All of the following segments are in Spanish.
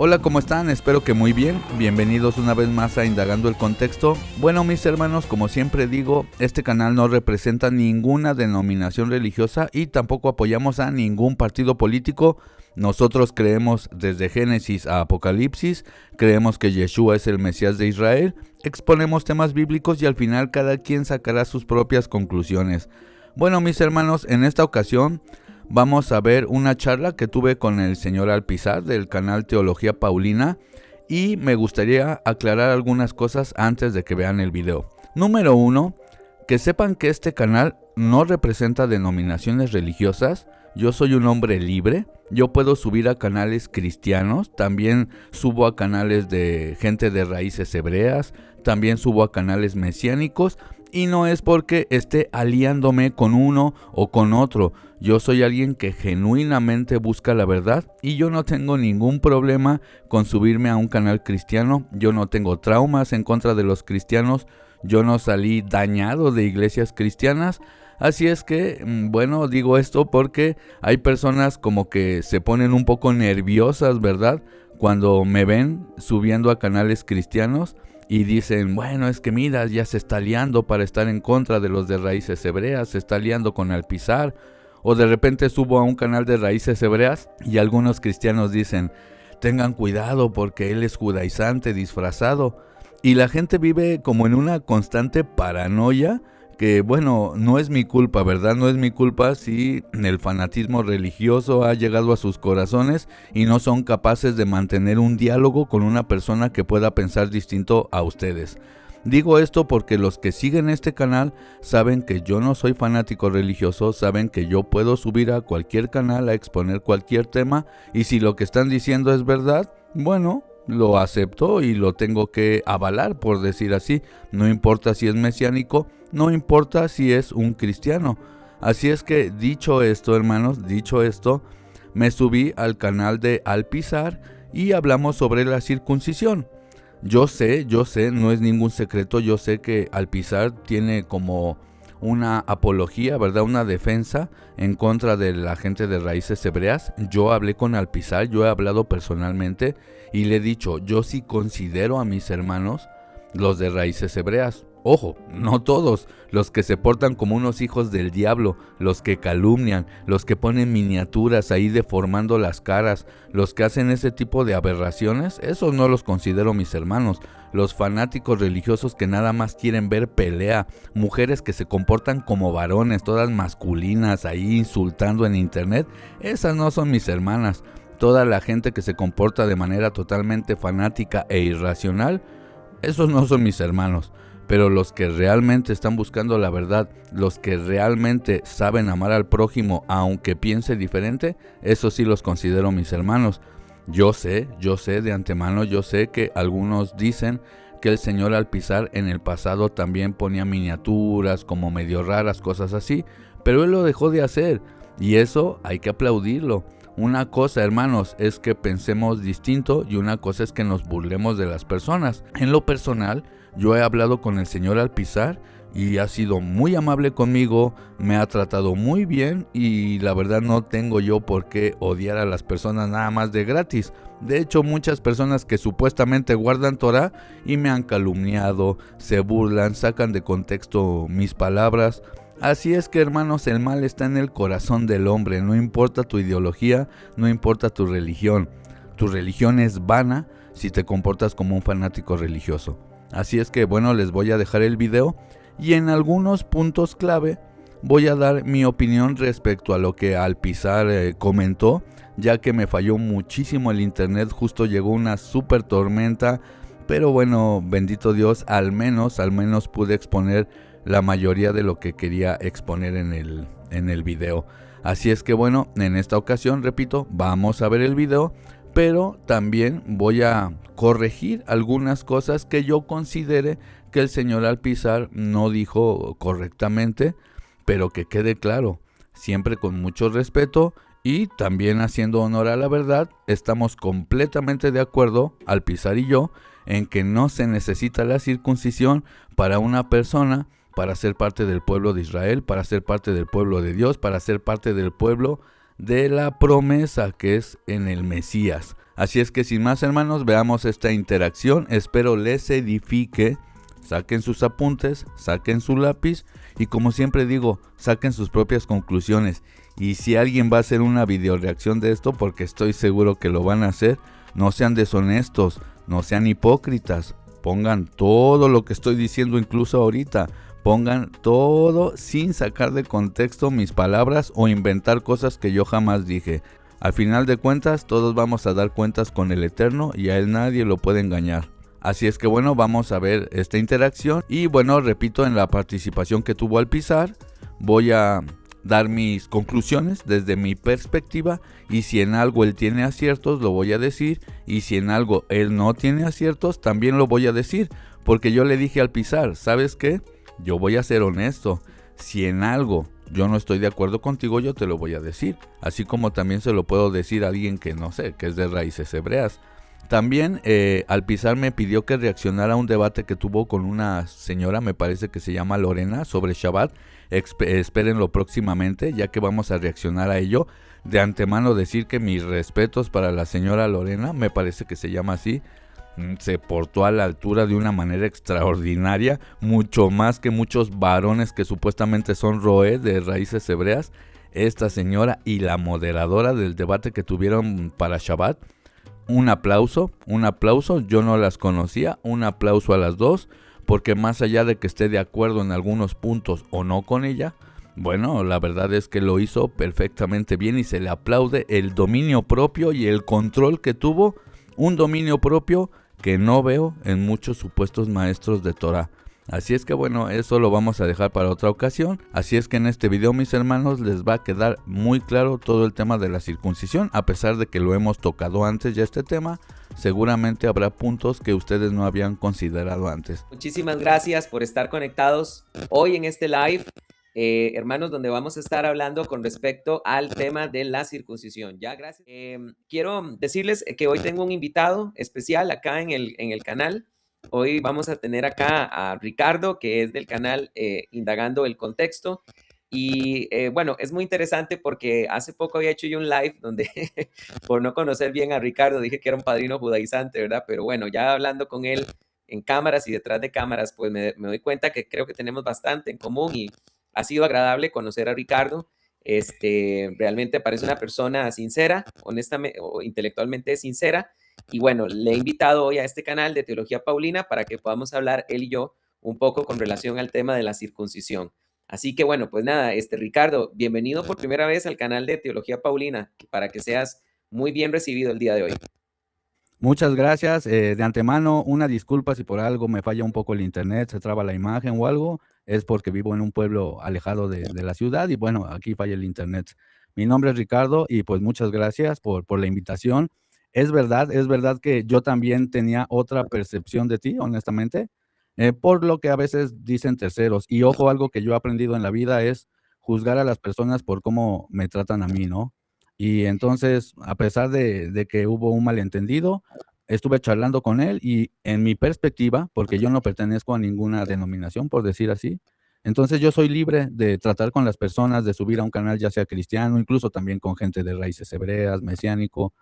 Hola, ¿cómo están? Espero que muy bien. Bienvenidos una vez más a Indagando el Contexto. Bueno, mis hermanos, como siempre digo, este canal no representa ninguna denominación religiosa y tampoco apoyamos a ningún partido político. Nosotros creemos desde Génesis a Apocalipsis, creemos que Yeshua es el Mesías de Israel, exponemos temas bíblicos y al final cada quien sacará sus propias conclusiones. Bueno, mis hermanos, en esta ocasión vamos a ver una charla que tuve con el señor Alpizar del canal Teología Paulina y me gustaría aclarar algunas cosas antes de que vean el video. Número 1, que sepan que este canal no representa denominaciones religiosas. Yo soy un hombre libre, yo puedo subir a canales cristianos, también subo a canales de gente de raíces hebreas, también subo a canales mesiánicos y no es porque esté aliándome con uno o con otro. Yo soy alguien que genuinamente busca la verdad y yo no tengo ningún problema con subirme a un canal cristiano. Yo no tengo traumas en contra de los cristianos, yo no salí dañado de iglesias cristianas. Así es que, bueno, digo esto porque hay personas como que se ponen un poco nerviosas, ¿verdad? Cuando me ven subiendo a canales cristianos y dicen, bueno, es que mira, ya se está liando para estar en contra de los de raíces hebreas, se está liando con Alpizar. O de repente subo a un canal de raíces hebreas y algunos cristianos dicen, tengan cuidado porque él es judaizante disfrazado. Y la gente vive como en una constante paranoia que, bueno, no es mi culpa, ¿verdad? No es mi culpa si el fanatismo religioso ha llegado a sus corazones y no son capaces de mantener un diálogo con una persona que pueda pensar distinto a ustedes. Digo esto porque los que siguen este canal saben que yo no soy fanático religioso, saben que yo puedo subir a cualquier canal a exponer cualquier tema y si lo que están diciendo es verdad, bueno, lo acepto y lo tengo que avalar, por decir así. No importa si es mesiánico, no importa si es un cristiano. Así es que dicho esto, hermanos, dicho esto, me subí al canal de Alpizar y hablamos sobre la circuncisión. Yo sé, no es ningún secreto, yo sé que Alpizar tiene como una apología, ¿verdad? Una defensa en contra de la gente de raíces hebreas. Yo hablé con Alpizar, yo he hablado personalmente y le he dicho, yo sí considero a mis hermanos los de raíces hebreas. Ojo, no todos, los que se portan como unos hijos del diablo, los que calumnian, los que ponen miniaturas ahí deformando las caras, los que hacen ese tipo de aberraciones, esos no los considero mis hermanos. Los fanáticos religiosos que nada más quieren ver pelea, mujeres que se comportan como varones, todas masculinas ahí insultando en internet, esas no son mis hermanas. Toda la gente que se comporta de manera totalmente fanática e irracional, esos no son mis hermanos. Pero los que realmente están buscando la verdad, los que realmente saben amar al prójimo aunque piense diferente, esos sí los considero mis hermanos. Yo sé de antemano, yo sé que algunos dicen que el señor Alpizar en el pasado también ponía miniaturas como medio raras, cosas así, pero él lo dejó de hacer y eso hay que aplaudirlo. Una cosa, hermanos, es que pensemos distinto y una cosa es que nos burlemos de las personas. En lo personal, yo he hablado con el señor Alpizar y ha sido muy amable conmigo, me ha tratado muy bien y la verdad no tengo yo por qué odiar a las personas nada más de gratis. De hecho, muchas personas que supuestamente guardan Torah y me han calumniado, se burlan, sacan de contexto mis palabras. Así es que, hermanos, el mal está en el corazón del hombre, no importa tu ideología, no importa tu religión. Tu religión es vana si te comportas como un fanático religioso. Así es que, bueno, les voy a dejar el video y en algunos puntos clave voy a dar mi opinión respecto a lo que Alpizar comentó, ya que me falló muchísimo el internet, justo llegó una super tormenta, pero bueno, bendito Dios, al menos pude exponer la mayoría de lo que quería exponer en el video. Así es que bueno, en esta ocasión, repito, vamos a ver el video, pero también voy a corregir algunas cosas que yo considere que el señor Alpizar no dijo correctamente, pero que quede claro, siempre con mucho respeto y también haciendo honor a la verdad. Estamos completamente de acuerdo, Alpizar y yo, en que no se necesita la circuncisión para una persona para ser parte del pueblo de Israel, para ser parte del pueblo de Dios, para ser parte del pueblo de la promesa que es en el Mesías. Así es que sin más, hermanos, veamos esta interacción. Espero les edifique. Saquen sus apuntes, saquen su lápiz y, como siempre digo, saquen sus propias conclusiones. Y si alguien va a hacer una video reacción de esto, porque estoy seguro que lo van a hacer, no sean deshonestos, no sean hipócritas. Pongan todo lo que estoy diciendo, incluso ahorita. Pongan todo sin sacar de contexto mis palabras o inventar cosas que yo jamás dije. Al final de cuentas, todos vamos a dar cuentas con el Eterno y a él nadie lo puede engañar. Así es que bueno, vamos a ver esta interacción. Y bueno, repito, en la participación que tuvo Alpizar, voy a dar mis conclusiones desde mi perspectiva. Y si en algo él tiene aciertos, lo voy a decir. Y si en algo él no tiene aciertos, también lo voy a decir. Porque yo le dije a Alpizar, ¿sabes qué? Yo voy a ser honesto. Si en algo yo no estoy de acuerdo contigo, yo te lo voy a decir. Así como también se lo puedo decir a alguien que no sé, que es de raíces hebreas. También Alpizar me pidió que reaccionara a un debate que tuvo con una señora, me parece que se llama Lorena, sobre Shabbat. Espérenlo próximamente, ya que vamos a reaccionar a ello. De antemano decir que mis respetos para la señora Lorena, me parece que se llama así. Se portó a la altura de una manera extraordinaria, mucho más que muchos varones que supuestamente son roé de raíces hebreas. Esta señora y la moderadora del debate que tuvieron para Shabbat, un aplauso, yo no las conocía, un aplauso a las dos, porque más allá de que esté de acuerdo en algunos puntos o no con ella, bueno, la verdad es que lo hizo perfectamente bien y se le aplaude el dominio propio y el control que tuvo, un dominio propio que no veo en muchos supuestos maestros de Torah. Así es que bueno, eso lo vamos a dejar para otra ocasión. Así es que en este video, mis hermanos, les va a quedar muy claro todo el tema de la circuncisión. A pesar de que lo hemos tocado antes ya este tema, seguramente habrá puntos que ustedes no habían considerado antes. Muchísimas gracias por estar conectados hoy en este live, hermanos, donde vamos a estar hablando con respecto al tema de la circuncisión. Ya, gracias. Quiero decirles que hoy tengo un invitado especial acá en el canal. Hoy vamos a tener acá a Ricardo, que es del canal Indagando el Contexto. Y bueno, es muy interesante porque hace poco había hecho yo un live donde, por no conocer bien a Ricardo, dije que era un padrino judaizante, ¿verdad? Pero bueno, ya hablando con él en cámaras y detrás de cámaras, pues me doy cuenta que creo que tenemos bastante en común y ha sido agradable conocer a Ricardo. Realmente parece una persona sincera, honestamente o intelectualmente sincera. Y bueno, le he invitado hoy a este canal de Teología Paulina para que podamos hablar él y yo un poco con relación al tema de la circuncisión. Así que bueno, pues nada, Ricardo, bienvenido por primera vez al canal de Teología Paulina, para que seas muy bien recibido el día de hoy. Muchas gracias. De antemano, una disculpa si por algo me falla un poco el internet, se traba la imagen o algo. Es porque vivo en un pueblo alejado de la ciudad y bueno, aquí falla el internet. Mi nombre es Ricardo y pues muchas gracias por la invitación. Es verdad que yo también tenía otra percepción de ti, honestamente, por lo que a veces dicen terceros. Y ojo, algo que yo he aprendido en la vida es juzgar a las personas por cómo me tratan a mí, ¿no? Y entonces, a pesar de que hubo un malentendido, estuve charlando con él y en mi perspectiva, porque yo no pertenezco a ninguna denominación, por decir así, entonces yo soy libre de tratar con las personas, de subir a un canal ya sea cristiano, incluso también con gente de raíces hebreas, mesiánico,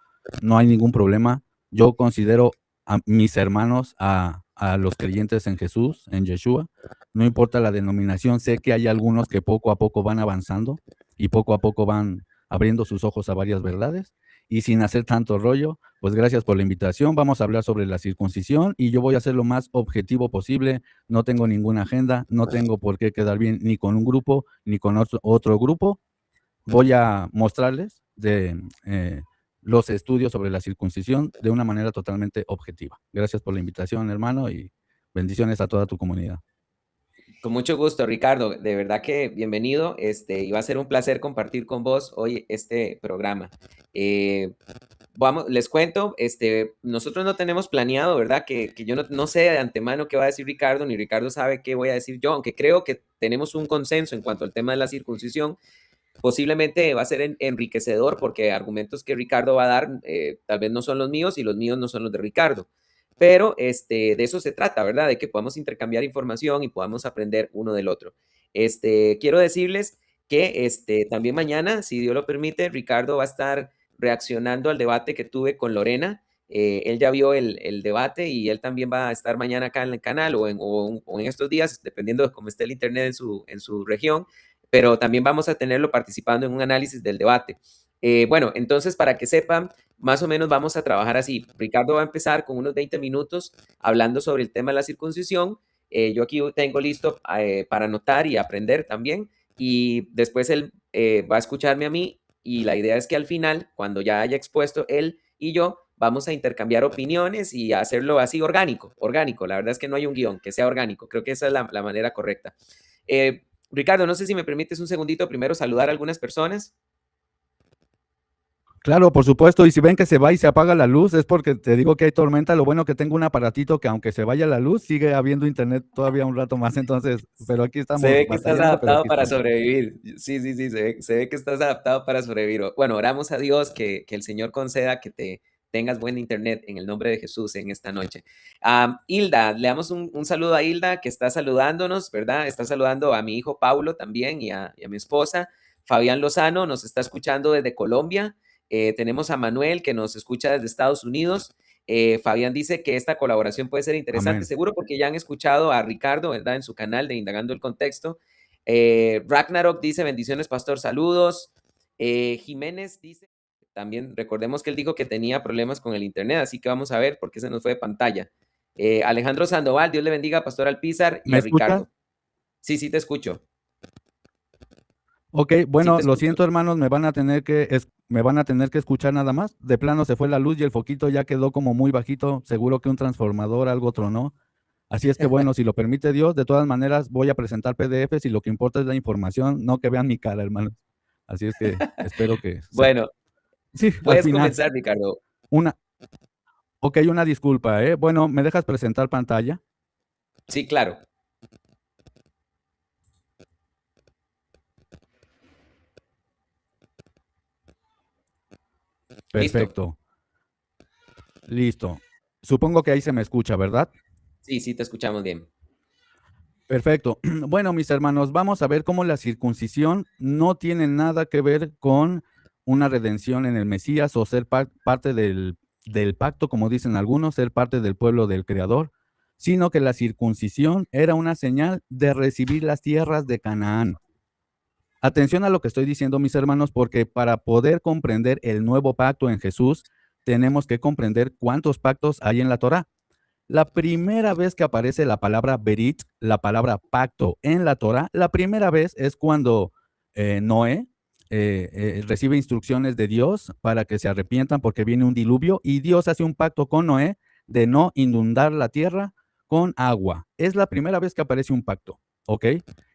no hay ningún problema. Yo considero a mis hermanos, a los creyentes en Jesús, en Yeshua, no importa la denominación, sé que hay algunos que poco a poco van avanzando y poco a poco van abriendo sus ojos a varias verdades. Y sin hacer tanto rollo, pues gracias por la invitación. Vamos a hablar sobre la circuncisión y yo voy a ser lo más objetivo posible. No tengo ninguna agenda, no tengo por qué quedar bien ni con un grupo ni con otro grupo. Voy a mostrarles los estudios sobre la circuncisión de una manera totalmente objetiva. Gracias por la invitación, hermano, y bendiciones a toda tu comunidad. Con mucho gusto, Ricardo. De verdad que bienvenido. Y va a ser un placer compartir con vos hoy este programa. Les cuento, nosotros no tenemos planeado, ¿verdad? Que yo no sé de antemano qué va a decir Ricardo, ni Ricardo sabe qué voy a decir yo, aunque creo que tenemos un consenso en cuanto al tema de la circuncisión. Posiblemente va a ser enriquecedor porque argumentos que Ricardo va a dar tal vez no son los míos y los míos no son los de Ricardo. Pero de eso se trata, ¿verdad? De que podamos intercambiar información y podamos aprender uno del otro. Quiero decirles que también mañana, si Dios lo permite, Ricardo va a estar reaccionando al debate que tuve con Lorena. Él ya vio el debate y él también va a estar mañana acá en el canal o en estos días, dependiendo de cómo esté el internet en su región, pero también vamos a tenerlo participando en un análisis del debate. Bueno, entonces para que sepan, más o menos vamos a trabajar así. Ricardo va a empezar con unos 20 minutos hablando sobre el tema de la circuncisión. Yo aquí tengo listo para anotar y aprender también. Y después él va a escucharme a mí y la idea es que al final, cuando ya haya expuesto él y yo, vamos a intercambiar opiniones y hacerlo así orgánico, orgánico. La verdad es que no hay un guión, que sea orgánico. Creo que esa es la manera correcta. Ricardo, no sé si me permites un segundito primero saludar a algunas personas. Claro, por supuesto, y si ven que se va y se apaga la luz, es porque te digo que hay tormenta. Lo bueno que tengo un aparatito que aunque se vaya la luz, sigue habiendo internet todavía un rato más, entonces, pero aquí Se estamos ve que estás batallando, pero adaptado aquí para estamos. sobrevivir. Sí, sí, sí, se ve que estás adaptado para sobrevivir. Bueno, oramos a Dios que el Señor conceda que te tengas buen internet en el nombre de Jesús en esta noche. Hilda, le damos un saludo a Hilda que está saludándonos, ¿verdad? Está saludando a mi hijo Paulo también y a mi esposa. Fabián Lozano nos está escuchando desde Colombia. Tenemos a Manuel que nos escucha desde Estados Unidos. Fabián dice que esta colaboración puede ser interesante, Amén. seguro porque ya han escuchado a Ricardo, ¿verdad? En su canal de Indagando el Contexto. Ragnarok dice, bendiciones, pastor, saludos. Jiménez dice, también recordemos que él dijo que tenía problemas con el internet, así que vamos a ver por qué se nos fue de pantalla. Alejandro Sandoval, Dios le bendiga a Pastor Alpizar y ¿Me a escuchas? Ricardo. Sí, sí te escucho. Ok, Sí te bueno, lo escucho. siento, hermanos, me van a tener que escuchar nada más. De plano se fue la luz y el foquito ya quedó como muy bajito. Seguro que un transformador, algo tronó. Así es que bueno, si lo permite Dios, de todas maneras voy a presentar PDFs y lo que importa es la información, no que vean mi cara, hermanos. Así es que espero que Bueno, sí, al puedes final. comenzar, Ricardo. Una, ok, una disculpa, ¿eh? Bueno, ¿me dejas presentar pantalla? Sí, claro. Listo. Perfecto, listo. Supongo que ahí se me escucha, ¿verdad? Sí, sí te escuchamos bien. Perfecto. Bueno, mis hermanos, vamos a ver cómo la circuncisión no tiene nada que ver con una redención en el Mesías o ser parte del pacto, como dicen algunos, ser parte del pueblo del Creador, sino que la circuncisión era una señal de recibir las tierras de Canaán. Atención a lo que estoy diciendo, mis hermanos, porque para poder comprender el nuevo pacto en Jesús, tenemos que comprender cuántos pactos hay en la Torá. La primera vez que aparece la palabra berit, la palabra pacto en la Torah, la primera vez es cuando Noé recibe instrucciones de Dios para que se arrepientan porque viene un diluvio y Dios hace un pacto con Noé de no inundar la tierra con agua. Es la primera vez que aparece un pacto, ¿ok?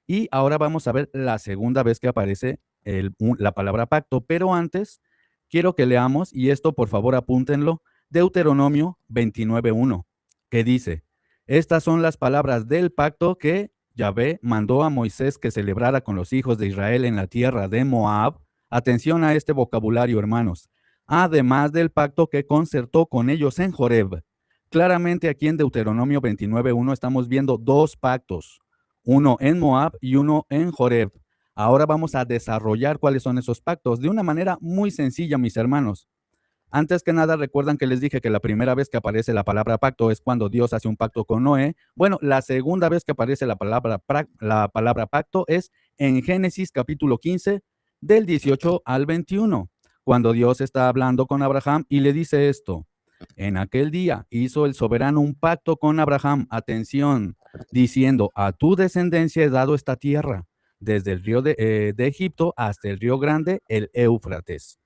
Y ahora vamos a ver la segunda vez que aparece la palabra pacto, pero antes quiero que leamos, y esto por favor apúntenlo, Deuteronomio 29:1 que dice, estas son las palabras del pacto que Yahvé mandó a Moisés que celebrara con los hijos de Israel en la tierra de Moab. Atención a este vocabulario, hermanos. Además del pacto que concertó con ellos en Joreb. Claramente aquí en Deuteronomio 29:1 estamos viendo dos pactos, uno en Moab y uno en Joreb. Ahora vamos a desarrollar cuáles son esos pactos de una manera muy sencilla, mis hermanos. Antes que nada, recuerdan que les dije que la primera vez que aparece la palabra pacto es cuando Dios hace un pacto con Noé. Bueno, la segunda vez que aparece la palabra pacto es en Génesis capítulo 15, del 18 al 21, cuando Dios está hablando con Abraham y le dice esto. En aquel día hizo el soberano un pacto con Abraham, atención, diciendo, a tu descendencia he dado esta tierra, desde el río de Egipto hasta el río grande, el Éufrates.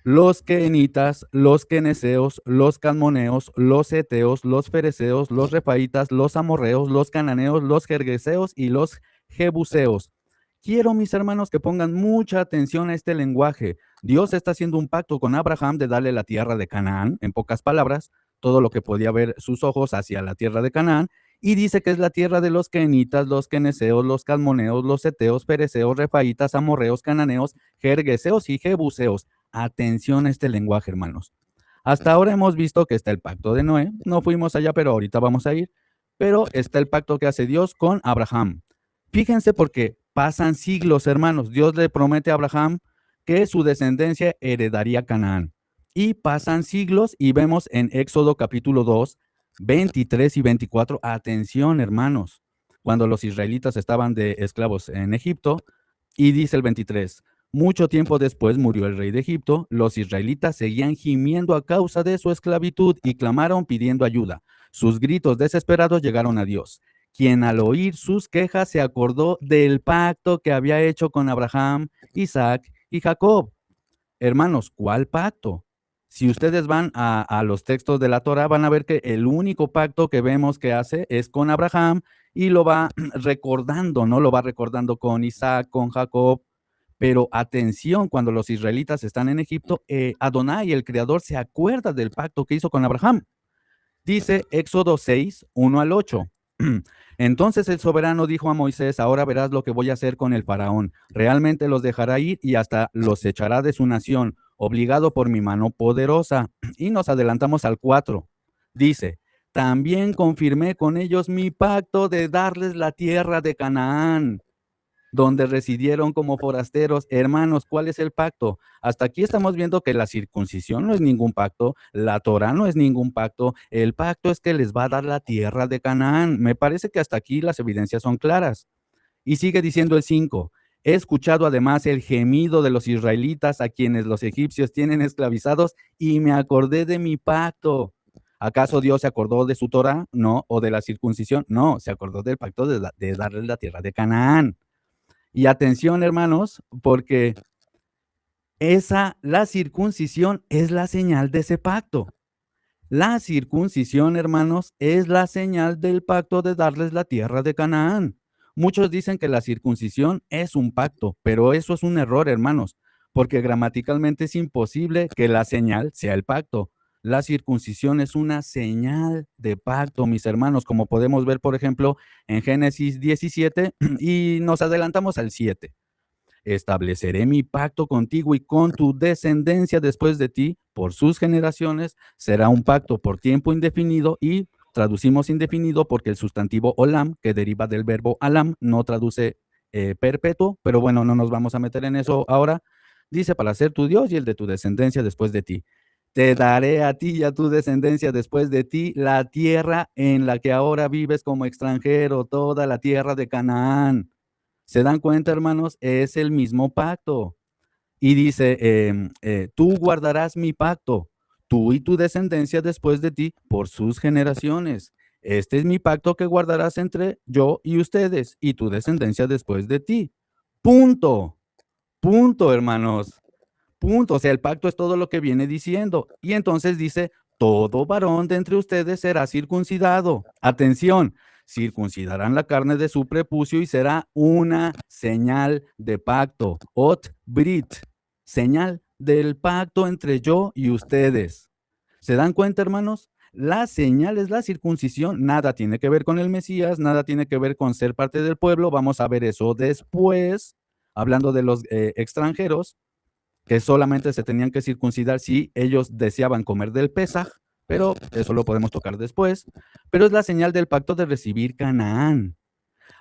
Los quenitas, los queneseos, los calmoneos, los eteos, los fereceos, los refaitas, los amorreos, los cananeos, los jergueseos y los jebuseos. Quiero, mis hermanos, que pongan mucha atención a este lenguaje. Dios está haciendo un pacto con Abraham de darle la tierra de Canaán, en pocas palabras, todo lo que podía ver sus ojos hacia la tierra de Canaán, y dice que es la tierra de los quenitas, los queneseos, los calmoneos, los eteos, fereceos, refaitas, amorreos, cananeos, jergueseos y jebuseos. Atención a este lenguaje, hermanos. Hasta ahora hemos visto que está el pacto de Noé. No fuimos allá, pero ahorita vamos a ir. Pero está el pacto que hace Dios con Abraham. Fíjense porque pasan siglos, hermanos. Dios le promete a Abraham que su descendencia heredaría Canaán. Y pasan siglos y vemos en Éxodo capítulo 2, 23 y 24, atención hermanos, cuando los israelitas estaban de esclavos en Egipto, y dice el 23, mucho tiempo después murió el rey de Egipto, los israelitas seguían gimiendo a causa de su esclavitud y clamaron pidiendo ayuda. Sus gritos desesperados llegaron a Dios, quien al oír sus quejas se acordó del pacto que había hecho con Abraham, Isaac y Jacob. Hermanos, ¿cuál pacto? Si ustedes van a los textos de la Torah, van a ver que el único pacto que vemos que hace es con Abraham y lo va recordando, ¿no? Lo va recordando con Isaac, con Jacob. Pero atención, cuando los israelitas están en Egipto, Adonai, el Creador, se acuerda del pacto que hizo con Abraham. Dice Éxodo 6, 1 al 8. Entonces el soberano dijo a Moisés, ahora verás lo que voy a hacer con el faraón. Realmente los dejará ir y hasta los echará de su nación, obligado por mi mano poderosa. Y nos adelantamos al 4. Dice, también confirmé con ellos mi pacto de darles la tierra de Canaán, donde residieron como forasteros. Hermanos, ¿cuál es el pacto? Hasta aquí estamos viendo que la circuncisión no es ningún pacto, la Torah no es ningún pacto, el pacto es que les va a dar la tierra de Canaán. Me parece que hasta aquí las evidencias son claras. Y sigue diciendo el 5. He escuchado además el gemido de los israelitas a quienes los egipcios tienen esclavizados y me acordé de mi pacto. ¿Acaso Dios se acordó de su Torah? No. ¿O de la circuncisión? No, se acordó del pacto de darles la tierra de Canaán. Y atención, hermanos, porque la circuncisión es la señal de ese pacto. La circuncisión, hermanos, es la señal del pacto de darles la tierra de Canaán. Muchos dicen que la circuncisión es un pacto, pero eso es un error, hermanos, porque gramaticalmente es imposible que la señal sea el pacto. La circuncisión es una señal de pacto, mis hermanos, como podemos ver, por ejemplo, en Génesis 17 y nos adelantamos al 7. Estableceré mi pacto contigo y con tu descendencia después de ti, por sus generaciones, será un pacto por tiempo indefinido y traducimos indefinido porque el sustantivo olam, que deriva del verbo alam, no traduce perpetuo, pero bueno, no nos vamos a meter en eso ahora. Dice, para ser tu Dios y el de tu descendencia después de ti. Te daré a ti y a tu descendencia después de ti la tierra en la que ahora vives como extranjero, toda la tierra de Canaán. ¿Se dan cuenta, hermanos? Es el mismo pacto. Y dice, tú guardarás mi pacto, tú y tu descendencia después de ti, por sus generaciones. Este es mi pacto que guardarás entre yo y ustedes y tu descendencia después de ti. Punto. Punto, hermanos. Punto. O sea, el pacto es todo lo que viene diciendo. Y entonces dice, todo varón de entre ustedes será circuncidado. Atención, circuncidarán la carne de su prepucio y será una señal de pacto. Ot Brit, señal del pacto entre yo y ustedes. ¿Se dan cuenta, hermanos? La señal es la circuncisión. Nada tiene que ver con el Mesías, nada tiene que ver con ser parte del pueblo. Vamos a ver eso después, hablando de los extranjeros, que solamente se tenían que circuncidar si ellos deseaban comer del Pesaj, pero eso lo podemos tocar después. Pero es la señal del pacto de recibir Canaán.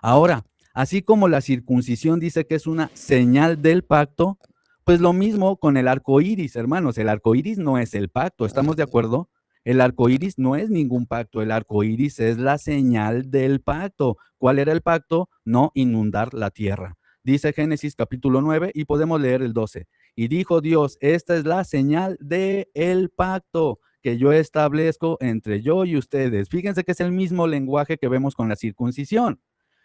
Ahora, así como la circuncisión dice que es una señal del pacto, pues lo mismo con el arco iris, hermanos. El arco iris no es el pacto, ¿estamos de acuerdo? El arco iris no es ningún pacto, el arco iris es la señal del pacto. ¿Cuál era el pacto? No inundar la tierra. Dice Génesis capítulo 9 y podemos leer el 12. Y dijo Dios, esta es la señal del pacto que yo establezco entre yo y ustedes. Fíjense que es el mismo lenguaje que vemos con la circuncisión.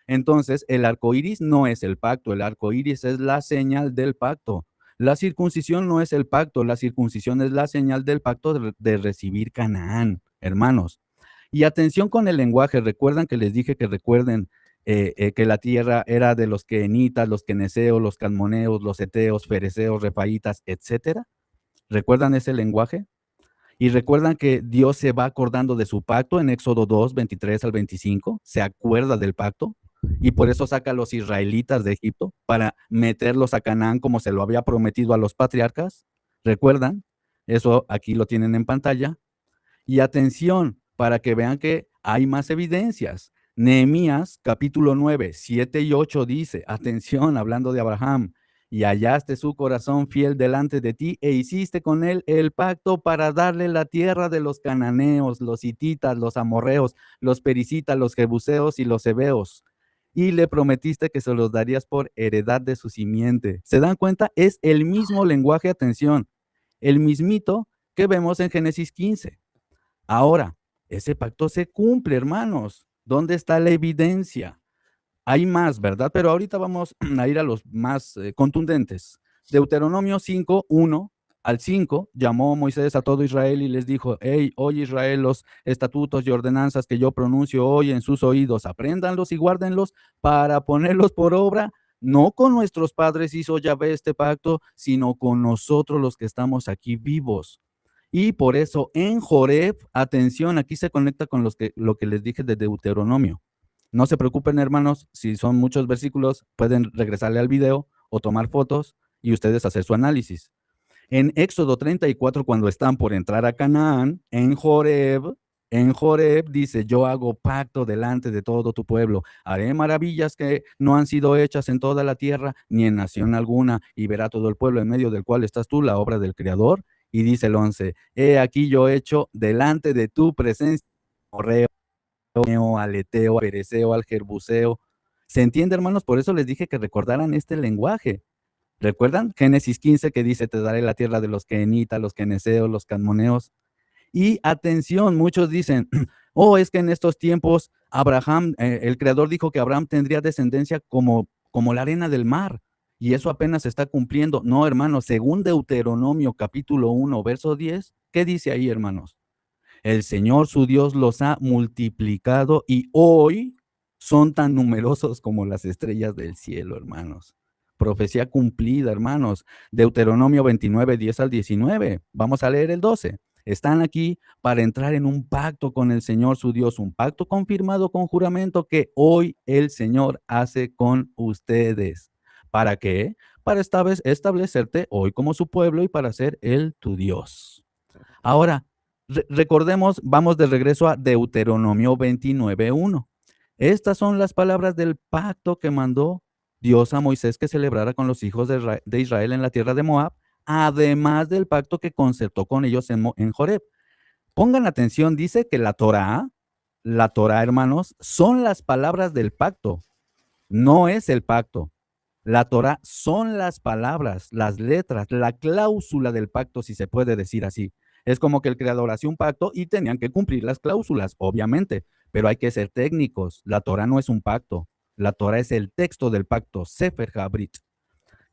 Entonces, el arco iris no es el pacto, el arco iris es la señal del pacto. La circuncisión no es el pacto, la circuncisión es la señal del pacto de recibir Canaán, hermanos. Y atención con el lenguaje, recuerdan que les dije que recuerden que la tierra era de los quenitas, los queneseos, los calmoneos, los eteos, fereceos, refaitas, etcétera. ¿Recuerdan ese lenguaje? Y recuerdan que Dios se va acordando de su pacto en Éxodo 2, 23 al 25, se acuerda del pacto y por eso saca a los israelitas de Egipto para meterlos a Canaán como se lo había prometido a los patriarcas. ¿Recuerdan? Eso aquí lo tienen en pantalla. Y atención, para que vean que hay más evidencias. Nehemías capítulo 9, 7 y 8 dice, atención, hablando de Abraham, y hallaste su corazón fiel delante de ti, e hiciste con él el pacto para darle la tierra de los cananeos, los hititas, los amorreos, los pericitas, los jebuseos y los heveos. Y le prometiste que se los darías por heredad de su simiente. ¿Se dan cuenta? Es el mismo lenguaje, atención, el mismito que vemos en Génesis 15. Ahora, ese pacto se cumple, hermanos. ¿Dónde está la evidencia? Hay más, ¿verdad? Pero ahorita vamos a ir a los más contundentes. Deuteronomio 5, 1 al 5, llamó Moisés a todo Israel y les dijo: hey, oye Israel, los estatutos y ordenanzas que yo pronuncio hoy en sus oídos, apréndanlos y guárdenlos para ponerlos por obra. No con nuestros padres hizo Yahvé este pacto, sino con nosotros los que estamos aquí vivos. Y por eso en Joreb, atención, aquí se conecta con lo que les dije de Deuteronomio. No se preocupen, hermanos, si son muchos versículos, pueden regresarle al video o tomar fotos y ustedes hacer su análisis. En Éxodo 34, cuando están por entrar a Canaán, en Joreb dice: yo hago pacto delante de todo tu pueblo, haré maravillas que no han sido hechas en toda la tierra, ni en nación alguna, y verá todo el pueblo en medio del cual estás tú, la obra del Creador. Y dice el 11, he aquí yo hecho delante de tu presencia al Eteo, al Pereceo, al Jerbuseo. ¿Se entiende, hermanos? Por eso les dije que recordaran este lenguaje. ¿Recuerdan? Génesis 15 que dice: te daré la tierra de los quenitas, los queneseos, los cadmoneos. Y atención, muchos dicen: oh, es que en estos tiempos Abraham, el Creador dijo que Abraham tendría descendencia como la arena del mar. Y eso apenas se está cumpliendo. No, hermanos, según Deuteronomio capítulo 1, verso 10, ¿qué dice ahí, hermanos? El Señor su Dios los ha multiplicado y hoy son tan numerosos como las estrellas del cielo, hermanos. Profecía cumplida, hermanos. Deuteronomio 29, 10 al 19. Vamos a leer el 12. Están aquí para entrar en un pacto con el Señor su Dios, un pacto confirmado con juramento que hoy el Señor hace con ustedes. ¿Para qué? Para establecerte hoy como su pueblo y para ser Él tu Dios. Ahora, recordemos, vamos de regreso a Deuteronomio 29:1. Estas son las palabras del pacto que mandó Dios a Moisés que celebrara con los hijos de Israel en la tierra de Moab, además del pacto que concertó con ellos en Joreb. Pongan atención, dice que la Torá, hermanos, son las palabras del pacto, no es el pacto. La Torá son las palabras, las letras, la cláusula del pacto, si se puede decir así. Es como que el creador hacía un pacto y tenían que cumplir las cláusulas, obviamente, pero hay que ser técnicos. La Torá no es un pacto, la Torá es el texto del pacto, Sefer HaBrit,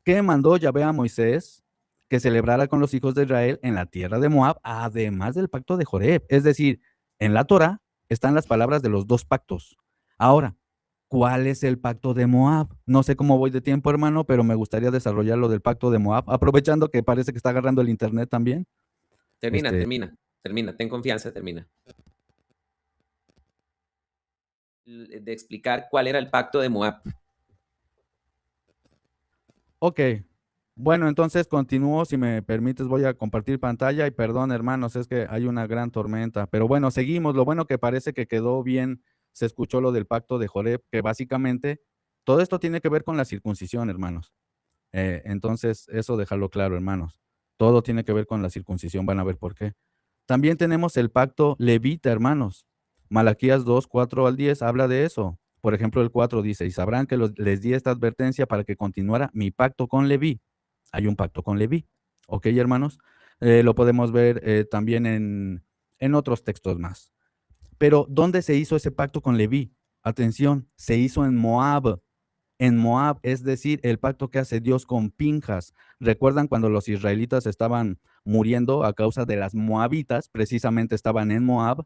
que mandó Yahvé a Moisés que celebrara con los hijos de Israel en la tierra de Moab, además del pacto de Joreb. Es decir, en la Torá están las palabras de los dos pactos. Ahora, ¿cuál es el pacto de Moab? No sé cómo voy de tiempo, hermano, pero me gustaría desarrollar lo del pacto de Moab, aprovechando que parece que está agarrando el internet también. Termina, ten confianza, termina. De explicar cuál era el pacto de Moab. Ok, bueno, entonces continúo, si me permites voy a compartir pantalla y perdón, hermanos, es que hay una gran tormenta, pero bueno, seguimos. Lo bueno que parece que quedó bien, se escuchó lo del pacto de Joreb, que básicamente todo esto tiene que ver con la circuncisión, hermanos. Entonces, eso déjalo claro, hermanos. Todo tiene que ver con la circuncisión, van a ver por qué. También tenemos el pacto levita, hermanos. Malaquías 2, 4 al 10 habla de eso. Por ejemplo, el 4 dice: y sabrán que les di esta advertencia para que continuara mi pacto con Leví. Hay un pacto con Leví. ¿Ok, hermanos? Lo podemos ver también en otros textos más. Pero, ¿dónde se hizo ese pacto con Leví? Atención, se hizo en Moab. En Moab, es decir, el pacto que hace Dios con Pinjas. ¿Recuerdan cuando los israelitas estaban muriendo a causa de las moabitas? Precisamente estaban en Moab.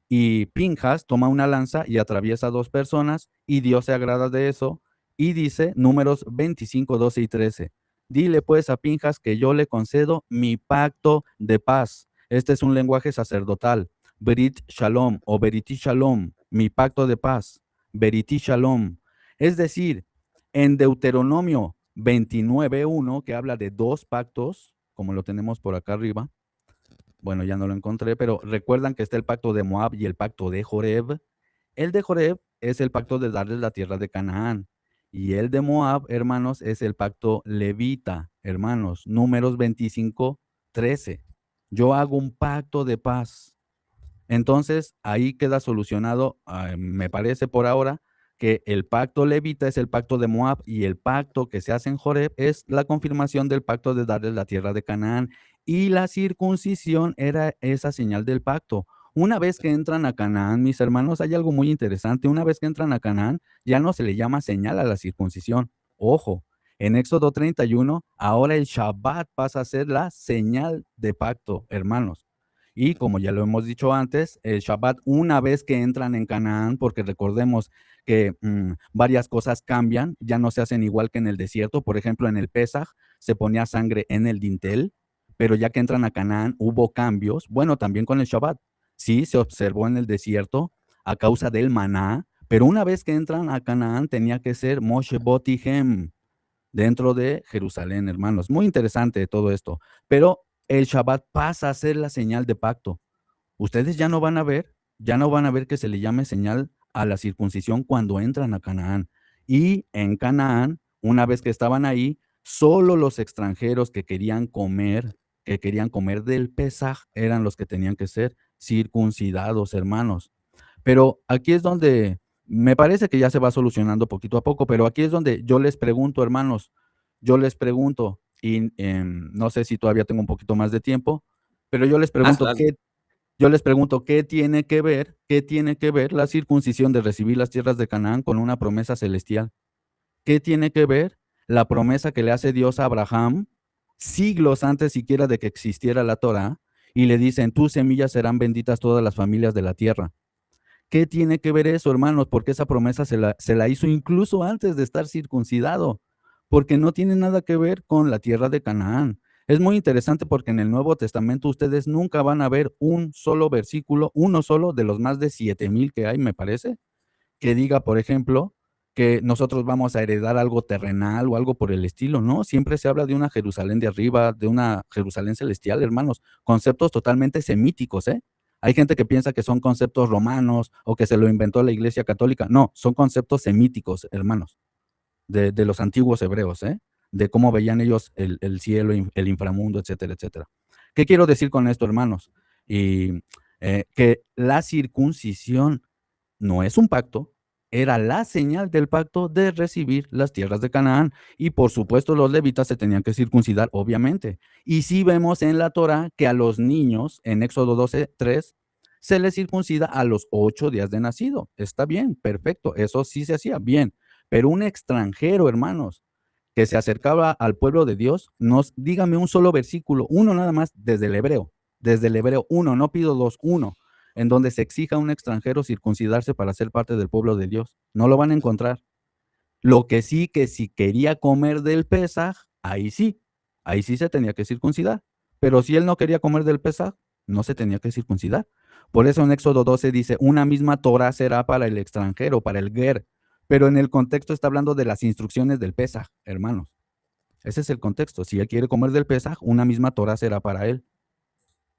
Y Pinjas toma una lanza y atraviesa a dos personas y Dios se agrada de eso y dice, Números 25, 12 y 13, dile pues a Pinjas que yo le concedo mi pacto de paz. Este es un lenguaje sacerdotal. Berit Shalom o Beriti Shalom, mi pacto de paz. Beriti Shalom. Es decir, en Deuteronomio 29:1, que habla de dos pactos, como lo tenemos por acá arriba. Bueno, ya no lo encontré, pero recuerdan que está el pacto de Moab y el pacto de Joreb. El de Joreb es el pacto de darles la tierra de Canaán. Y el de Moab, hermanos, es el pacto levita, hermanos, Números 25:13. Yo hago un pacto de paz. Entonces, ahí queda solucionado, me parece por ahora, que el pacto levita es el pacto de Moab y el pacto que se hace en Joreb es la confirmación del pacto de darles la tierra de Canaán. Y la circuncisión era esa señal del pacto. Una vez que entran a Canaán, mis hermanos, hay algo muy interesante. Una vez que entran a Canaán, ya no se le llama señal a la circuncisión. Ojo, en Éxodo 31, ahora el Shabbat pasa a ser la señal de pacto, hermanos. Y como ya lo hemos dicho antes, el Shabbat, una vez que entran en Canaán, porque recordemos que varias cosas cambian, ya no se hacen igual que en el desierto. Por ejemplo, en el Pesaj se ponía sangre en el dintel, pero ya que entran a Canaán hubo cambios. Bueno, también con el Shabbat. Sí, se observó en el desierto a causa del maná, pero una vez que entran a Canaán tenía que ser Moshe Botihem dentro de Jerusalén, hermanos. Muy interesante todo esto. Pero el Shabbat pasa a ser la señal de pacto. Ustedes ya no van a ver que se le llame señal a la circuncisión cuando entran a Canaán. Y en Canaán, una vez que estaban ahí, solo los extranjeros que querían comer del Pesaj, eran los que tenían que ser circuncidados, hermanos. Pero aquí es donde me parece que ya se va solucionando poquito a poco, pero aquí es donde yo les pregunto, hermanos, yo les pregunto, y no sé si todavía tengo un poquito más de tiempo, pero yo les Hazlo, pregunto, hazlo. ¿qué tiene que ver la circuncisión de recibir las tierras de Canaán con una promesa celestial? ¿Qué tiene que ver la promesa que le hace Dios a Abraham siglos antes siquiera de que existiera la Torá? Y le dice, en tus semillas serán benditas todas las familias de la tierra. ¿Qué tiene que ver eso, hermanos? Porque esa promesa se la hizo incluso antes de estar circuncidado, porque no tiene nada que ver con la tierra de Canaán. Es muy interesante porque en el Nuevo Testamento ustedes nunca van a ver un solo versículo, uno solo de los más de 7,000 que hay, me parece, que diga, por ejemplo, que nosotros vamos a heredar algo terrenal o algo por el estilo, ¿no? Siempre se habla de una Jerusalén de arriba, de una Jerusalén celestial, hermanos, conceptos totalmente semíticos, ¿eh? Hay gente que piensa que son conceptos romanos o que se lo inventó la Iglesia Católica. No, son conceptos semíticos, hermanos, de los antiguos hebreos, ¿eh? De cómo veían ellos el cielo, el inframundo, etcétera, etcétera. ¿Qué quiero decir con esto, hermanos? Y que la circuncisión no es un pacto, era la señal del pacto de recibir las tierras de Canaán. Y por supuesto los levitas se tenían que circuncidar, obviamente. Y sí vemos en la Torá que a los niños, en Éxodo 12:3, se les circuncida a los 8 días de nacido. Está bien, perfecto, eso sí se hacía bien. Pero un extranjero, hermanos, que se acercaba al pueblo de Dios, dígame un solo versículo, uno nada más, desde el hebreo, uno, no pido dos, uno, en donde se exija a un extranjero circuncidarse para ser parte del pueblo de Dios. No lo van a encontrar. Lo que sí, que si quería comer del Pesaj, ahí sí se tenía que circuncidar. Pero si él no quería comer del Pesaj, no se tenía que circuncidar. Por eso en Éxodo 12 dice, una misma Torah será para el extranjero, para el ger. Pero en el contexto está hablando de las instrucciones del Pesaj, hermanos. Ese es el contexto. Si él quiere comer del Pesaj, una misma Torah será para él.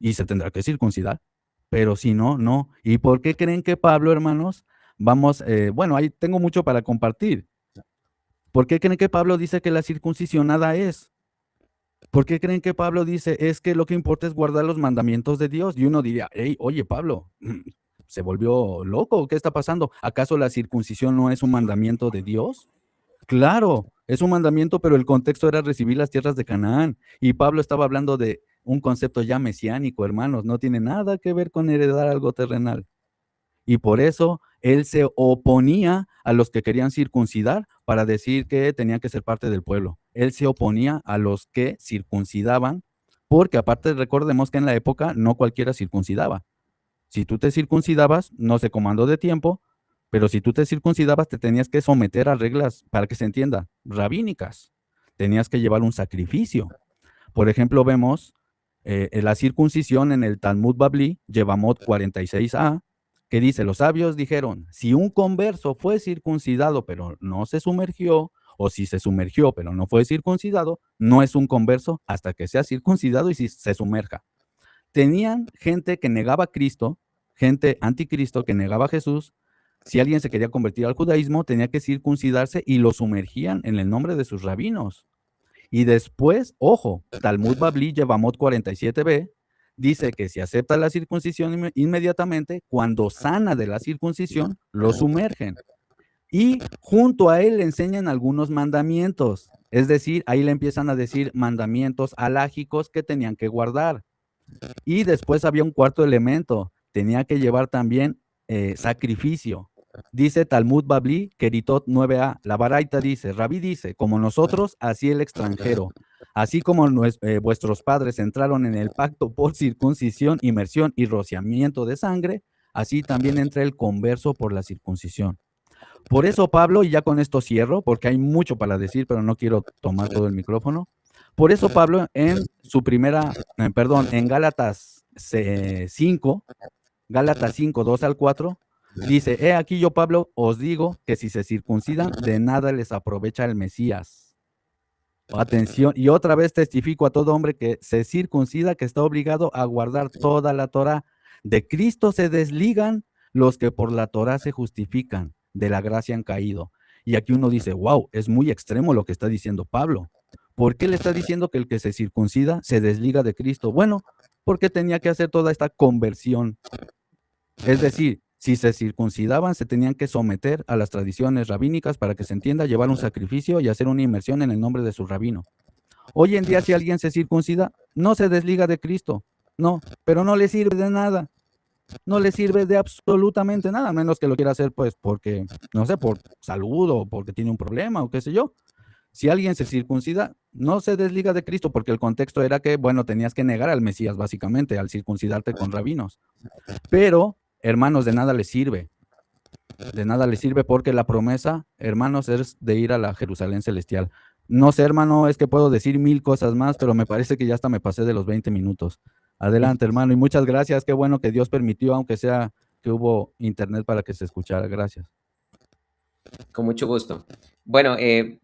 Y se tendrá que circuncidar. Pero si no, no. ¿Y por qué creen que Pablo, hermanos? Bueno, ahí tengo mucho para compartir. ¿Por qué creen que Pablo dice que la circuncisión nada es? ¿Por qué creen que Pablo dice es que lo que importa es guardar los mandamientos de Dios? Y uno diría, hey, oye, Pablo, ¿se volvió loco? ¿Qué está pasando? ¿Acaso la circuncisión no es un mandamiento de Dios? Claro, es un mandamiento, pero el contexto era recibir las tierras de Canaán. Y Pablo estaba hablando de un concepto ya mesiánico, hermanos. No tiene nada que ver con heredar algo terrenal. Y por eso él se oponía a los que querían circuncidar para decir que tenían que ser parte del pueblo. Él se oponía a los que circuncidaban, porque aparte recordemos que en la época no cualquiera circuncidaba. Si tú te circuncidabas, no sé cómo ando de tiempo, pero si tú te circuncidabas te tenías que someter a reglas, para que se entienda, rabínicas. Tenías que llevar un sacrificio. Por ejemplo, vemos la circuncisión en el Talmud Babli, Yevamot 46a, que dice, los sabios dijeron, si un converso fue circuncidado pero no se sumergió, o si se sumergió pero no fue circuncidado, no es un converso hasta que sea circuncidado y si se sumerja. Tenían gente que negaba a Cristo, gente anticristo que negaba a Jesús, si alguien se quería convertir al judaísmo, tenía que circuncidarse y lo sumergían en el nombre de sus rabinos. Y después, ojo, Talmud Babli Yevamot 47b dice que si acepta la circuncisión inmediatamente, cuando sana de la circuncisión, lo sumergen. Y junto a él le enseñan algunos mandamientos. Es decir, ahí le empiezan a decir mandamientos alágicos que tenían que guardar. Y después había un cuarto elemento, tenía que llevar también sacrificio. Dice Talmud Babli, Keritot 9a, la Baraita dice, Rabí dice, como nosotros, así el extranjero. Así como vuestros padres entraron en el pacto por circuncisión, inmersión y rociamiento de sangre, así también entra el converso por la circuncisión. Por eso Pablo, y ya con esto cierro, porque hay mucho para decir, pero no quiero tomar todo el micrófono. Por eso Pablo en su en Gálatas 5, Gálatas 5, 2 al 4, dice, he aquí yo, Pablo, os digo que si se circuncidan, de nada les aprovecha el Mesías. Atención, y otra vez testifico a todo hombre que se circuncida, que está obligado a guardar toda la Torá. De Cristo se desligan los que por la Torá se justifican, de la gracia han caído. Y aquí uno dice, wow, es muy extremo lo que está diciendo Pablo. ¿Por qué le está diciendo que el que se circuncida se desliga de Cristo? Bueno, porque tenía que hacer toda esta conversión. Es decir, si se circuncidaban, se tenían que someter a las tradiciones rabínicas para que se entienda, llevar un sacrificio y hacer una inmersión en el nombre de su rabino. Hoy en día, si alguien se circuncida, no se desliga de Cristo, no, pero no le sirve de nada. No le sirve de absolutamente nada, a menos que lo quiera hacer, pues, porque, no sé, por salud o porque tiene un problema o qué sé yo. Si alguien se circuncida, no se desliga de Cristo, porque el contexto era que, bueno, tenías que negar al Mesías, básicamente, al circuncidarte con rabinos. Pero, hermanos, de nada les sirve. De nada les sirve porque la promesa, hermanos, es de ir a la Jerusalén celestial. No sé, hermano, es que puedo decir 1000 cosas más, pero me parece que ya hasta me pasé de los 20 minutos. Adelante, hermano, y muchas gracias. Qué bueno que Dios permitió, aunque sea que hubo internet para que se escuchara. Gracias. Con mucho gusto. Bueno,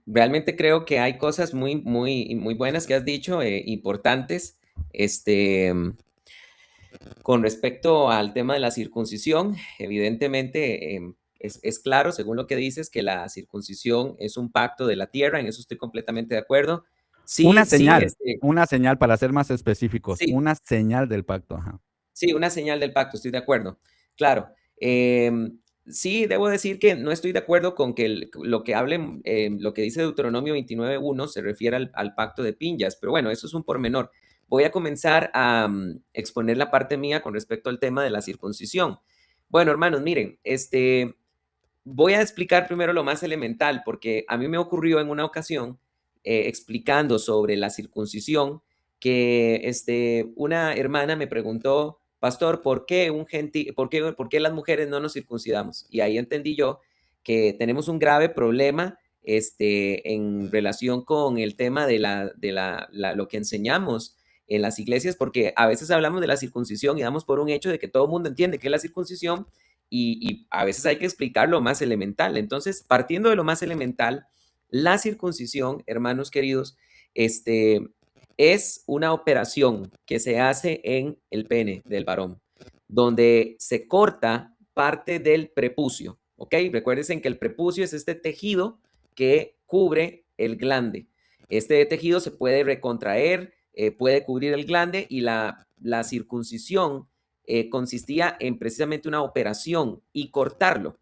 realmente creo que hay cosas muy buenas que has dicho, importantes, con respecto al tema de la circuncisión. Evidentemente, es claro, según lo que dices, que la circuncisión es un pacto de la tierra, en eso estoy completamente de acuerdo. Una Sí, señal para ser más específicos, sí, una señal del pacto. Ajá. sí, una señal del pacto, estoy de acuerdo. Claro. Sí, debo decir que no estoy de acuerdo con que lo que lo que dice Deuteronomio 29:1 se refiere al pacto de Pinjas, pero bueno, eso es un pormenor. Voy a comenzar a exponer la parte mía con respecto al tema de la circuncisión. Bueno, hermanos, miren, voy a explicar primero lo más elemental, porque a mí me ocurrió en una ocasión, explicando sobre la circuncisión, que una hermana me preguntó, pastor, ¿por qué las mujeres no nos circuncidamos? Y ahí entendí yo que tenemos un grave problema en relación con el tema de lo que enseñamos en las iglesias, porque a veces hablamos de la circuncisión y damos por un hecho de que todo el mundo entiende qué es la circuncisión, y a veces hay que explicar lo más elemental. Entonces, partiendo de lo más elemental, la circuncisión, hermanos queridos, es una operación que se hace en el pene del varón, donde se corta parte del prepucio, ¿ok? Recuérdense que el prepucio es este tejido que cubre el glande. Este tejido se puede recontraer, puede cubrir el glande, y la circuncisión consistía en precisamente una operación y cortarlo.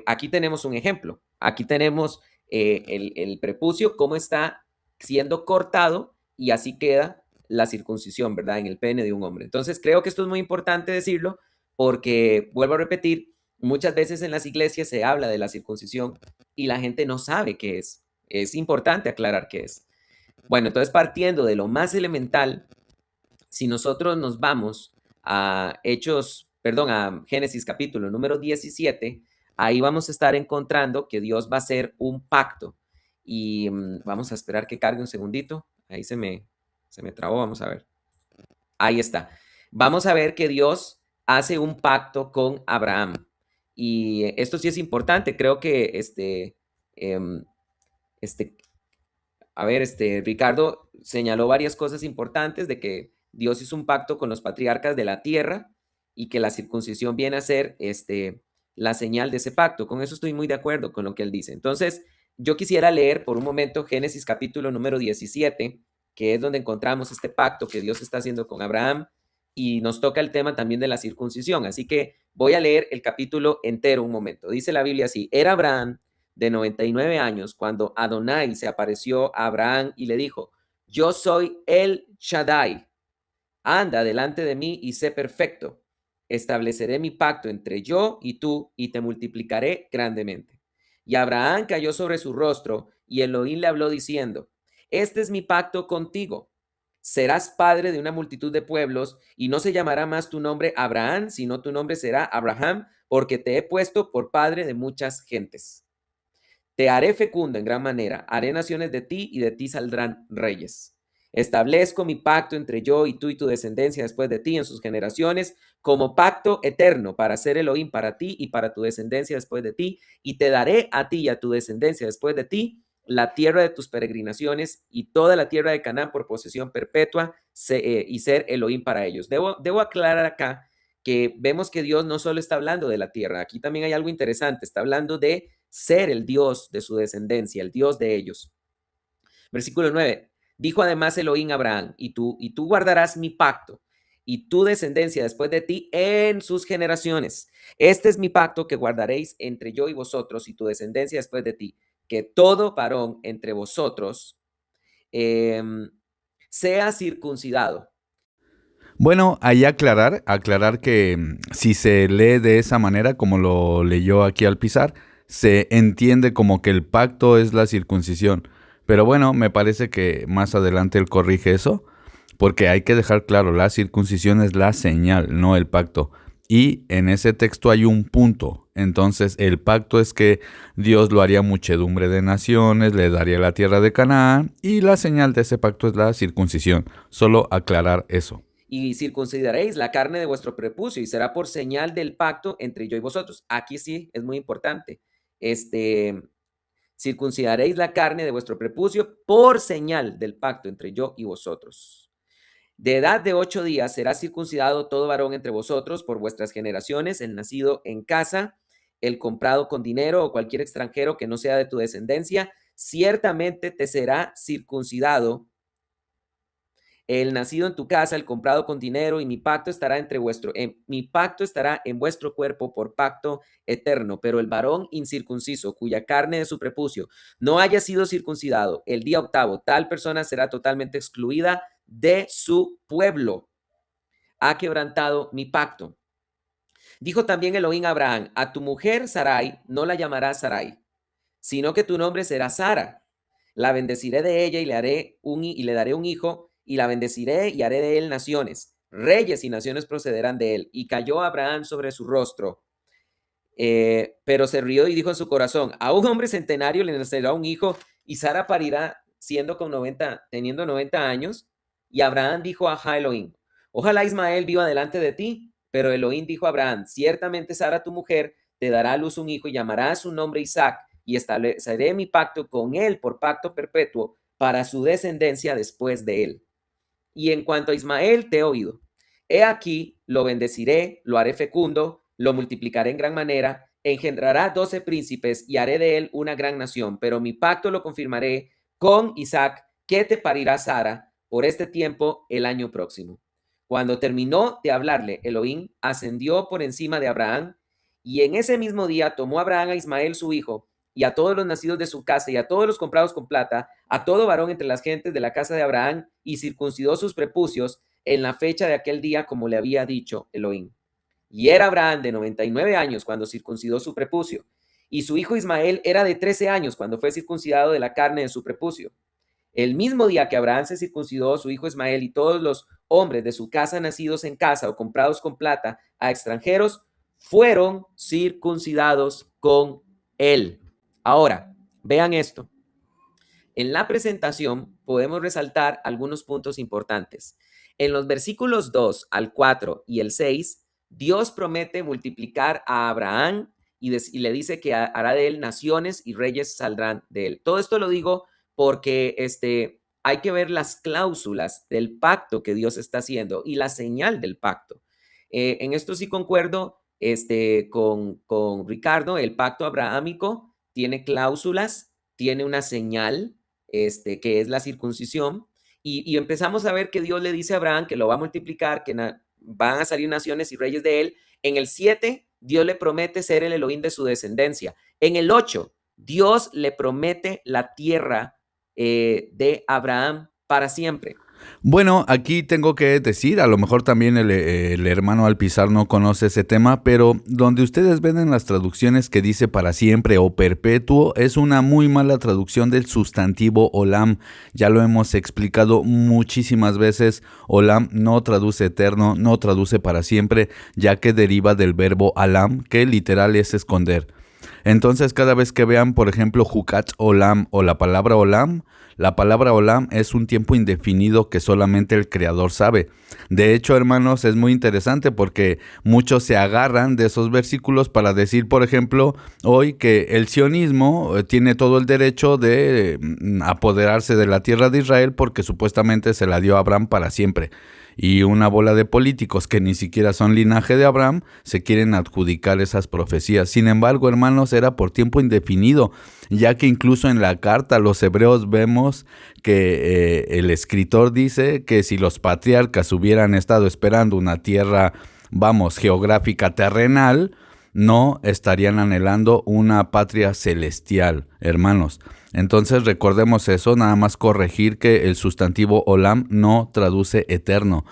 Aquí tenemos un ejemplo. Aquí tenemos el prepucio, cómo está siendo cortado, y así queda la circuncisión, ¿verdad? En el pene de un hombre. Entonces, creo que esto es muy importante decirlo porque, vuelvo a repetir, muchas veces en las iglesias se habla de la circuncisión y la gente no sabe qué es. Es importante aclarar qué es. Bueno, entonces, partiendo de lo más elemental, si nosotros nos vamos a a Génesis capítulo número 17, ahí vamos a estar encontrando que Dios va a hacer un pacto. Y vamos a esperar que cargue un segundito. Ahí se me trabó, vamos a ver. Ahí está. Vamos a ver que Dios hace un pacto con Abraham. Y esto sí es importante. Creo que em, este, Ricardo señaló varias cosas importantes de que Dios hizo un pacto con los patriarcas de la tierra y que la circuncisión viene a ser la señal de ese pacto. Con eso estoy muy de acuerdo con lo que él dice. Entonces, yo quisiera leer por un momento Génesis capítulo número 17, que es donde encontramos este pacto que Dios está haciendo con Abraham y nos toca el tema también de la circuncisión. Así que voy a leer el capítulo entero un momento. Dice la Biblia así: era Abraham de 99 años cuando Adonai se apareció a Abraham y le dijo: yo soy el Shaddai, anda delante de mí y sé perfecto. Estableceré mi pacto entre yo y tú y te multiplicaré grandemente. Y Abraham cayó sobre su rostro y Elohim le habló diciendo: este es mi pacto contigo. Serás padre de una multitud de pueblos y no se llamará más tu nombre Abraham, sino tu nombre será Abraham, porque te he puesto por padre de muchas gentes. Te haré fecundo en gran manera, haré naciones de ti y de ti saldrán reyes. Establezco mi pacto entre yo y tu descendencia después de ti en sus generaciones, como pacto eterno para ser Elohim para ti y para tu descendencia después de ti, y te daré a ti y a tu descendencia después de ti la tierra de tus peregrinaciones y toda la tierra de Canaán por posesión perpetua y ser Elohim para ellos. Debo aclarar acá que vemos que Dios no solo está hablando de la tierra, aquí también hay algo interesante, está hablando de ser el Dios de su descendencia, el Dios de ellos. Versículo 9, dijo además Elohim a Abraham: y tú guardarás mi pacto y tu descendencia después de ti en sus generaciones. Este es mi pacto que guardaréis entre yo y vosotros y tu descendencia después de ti, que todo varón entre vosotros sea circuncidado. Bueno, ahí aclarar que si se lee de esa manera, como lo leyó aquí Alpizar, se entiende como que el pacto es la circuncisión. Pero bueno, me parece que más adelante él corrige eso, porque hay que dejar claro, la circuncisión es la señal, no el pacto. Y en ese texto hay un punto. Entonces el pacto es que Dios lo haría muchedumbre de naciones, le daría la tierra de Canaán, y la señal de ese pacto es la circuncisión. Solo aclarar eso. Y circuncidaréis la carne de vuestro prepucio y será por señal del pacto entre yo y vosotros. Aquí sí es muy importante. Circuncidaréis la carne de vuestro prepucio por señal del pacto entre yo y vosotros. De edad de 8 días será circuncidado todo varón entre vosotros por vuestras generaciones, el nacido en casa, el comprado con dinero o cualquier extranjero que no sea de tu descendencia, ciertamente te será circuncidado el nacido en tu casa, el comprado con dinero, y mi pacto estará mi pacto estará en vuestro cuerpo por pacto eterno. Pero el varón incircunciso, cuya carne de su prepucio no haya sido circuncidado el día octavo, tal persona será totalmente excluida de su pueblo. Ha quebrantado mi pacto. Dijo también Elohim a Abraham: a tu mujer Sarai no la llamarás Sarai, sino que tu nombre será Sara. La bendeciré de ella y le daré un hijo, y la bendeciré y haré de él naciones. Reyes y naciones procederán de él. Y cayó Abraham sobre su rostro. Pero se rió y dijo en su corazón: a un hombre centenario le nacerá un hijo, y Sara parirá teniendo 90 años. Y Abraham dijo a Elohim: ojalá Ismael viva delante de ti. Pero Elohim dijo a Abraham: ciertamente Sara tu mujer te dará a luz un hijo y llamará su nombre Isaac, y estableceré mi pacto con él por pacto perpetuo para su descendencia después de él. Y en cuanto a Ismael, te he oído. He aquí, lo bendeciré, lo haré fecundo, lo multiplicaré en gran manera, engendrará 12 príncipes y haré de él una gran nación. Pero mi pacto lo confirmaré con Isaac, que te parirá Sara por este tiempo el año próximo. Cuando terminó de hablarle, Elohim ascendió por encima de Abraham, y en ese mismo día tomó Abraham a Ismael su hijo, y a todos los nacidos de su casa, y a todos los comprados con plata, a todo varón entre las gentes de la casa de Abraham, y circuncidó sus prepucios en la fecha de aquel día, como le había dicho Elohim. Y era Abraham de 99 años cuando circuncidó su prepucio, y su hijo Ismael era de 13 años cuando fue circuncidado de la carne de su prepucio. El mismo día que Abraham se circuncidó, su hijo Ismael y todos los hombres de su casa nacidos en casa o comprados con plata a extranjeros fueron circuncidados con él. Ahora, vean esto. En la presentación podemos resaltar algunos puntos importantes. En los versículos 2 al 4 y el 6, Dios promete multiplicar a Abraham y le dice que hará de él naciones y reyes saldrán de él. Todo esto lo digo porque hay que ver las cláusulas del pacto que Dios está haciendo y la señal del pacto. En esto sí concuerdo con Ricardo, el pacto abrahámico tiene cláusulas, tiene una señal, que es la circuncisión, y empezamos a ver que Dios le dice a Abraham que lo va a multiplicar, que van a salir naciones y reyes de él. En el 7, Dios le promete ser el Elohim de su descendencia. En el 8, Dios le promete la tierra de Abraham para siempre. Bueno, aquí tengo que decir, a lo mejor también el hermano Alpizar no conoce ese tema, pero donde ustedes ven en las traducciones que dice para siempre o perpetuo, es una muy mala traducción del sustantivo olam. Ya lo hemos explicado muchísimas veces. Olam no traduce eterno, no traduce para siempre, ya que deriva del verbo alam, que literal es esconder. Entonces, cada vez que vean, por ejemplo, Jucat Olam o la palabra Olam es un tiempo indefinido que solamente el Creador sabe. De hecho, hermanos, es muy interesante porque muchos se agarran de esos versículos para decir, por ejemplo, hoy que el sionismo tiene todo el derecho de apoderarse de la tierra de Israel porque supuestamente se la dio a Abraham para siempre. Y una bola de políticos que ni siquiera son linaje de Abraham se quieren adjudicar esas profecías. Sin embargo, hermanos, era por tiempo indefinido, ya que incluso en la carta a los hebreos vemos que el escritor dice que si los patriarcas hubieran estado esperando una tierra, geográfica terrenal, no estarían anhelando una patria celestial, hermanos. Entonces recordemos eso, nada más corregir que el sustantivo olam no traduce eterno.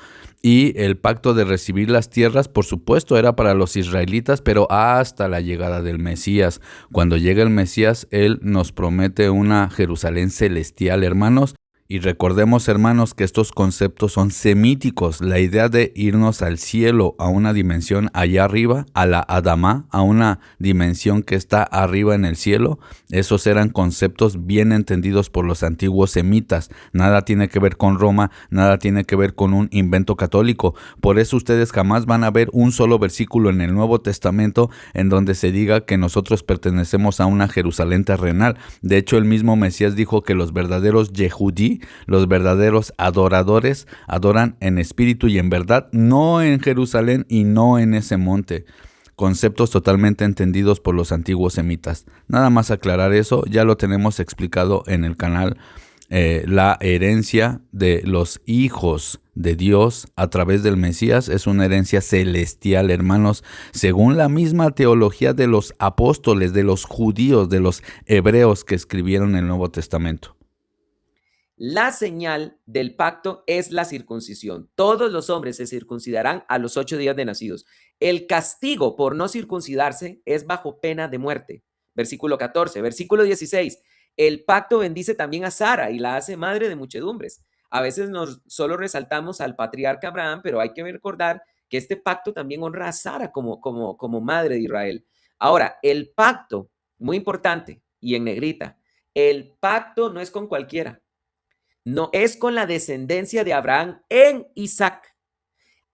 Y el pacto de recibir las tierras, por supuesto, era para los israelitas, pero hasta la llegada del Mesías. Cuando llega el Mesías, Él nos promete una Jerusalén celestial, hermanos. Y recordemos, hermanos, que estos conceptos son semíticos. La idea de irnos al cielo, a una dimensión allá arriba, a la Adamá, a una dimensión que está arriba en el cielo, esos eran conceptos bien entendidos por los antiguos semitas. Nada tiene que ver con Roma, nada tiene que ver con un invento católico. Por eso ustedes jamás van a ver un solo versículo en el Nuevo Testamento en donde se diga que nosotros pertenecemos a una Jerusalén terrenal. De hecho, el mismo Mesías dijo que los verdaderos Yehudí, los verdaderos adoradores, adoran en espíritu y en verdad, no en Jerusalén y no en ese monte. Conceptos totalmente entendidos por los antiguos semitas. Nada más aclarar eso, ya lo tenemos explicado en el canal. La herencia de los hijos de Dios a través del Mesías es una herencia celestial, hermanos, según la misma teología de los apóstoles, de los judíos, de los hebreos que escribieron el Nuevo Testamento. La señal del pacto es la circuncisión. Todos los hombres se circuncidarán a los 8 días de nacidos. El castigo por no circuncidarse es bajo pena de muerte. Versículo 14. Versículo 16. El pacto bendice también a Sara y la hace madre de muchedumbres. A veces solo resaltamos al patriarca Abraham, pero hay que recordar que este pacto también honra a Sara como madre de Israel. Ahora, el pacto, muy importante, y en negrita, el pacto no es con cualquiera. No es con la descendencia de Abraham en Isaac.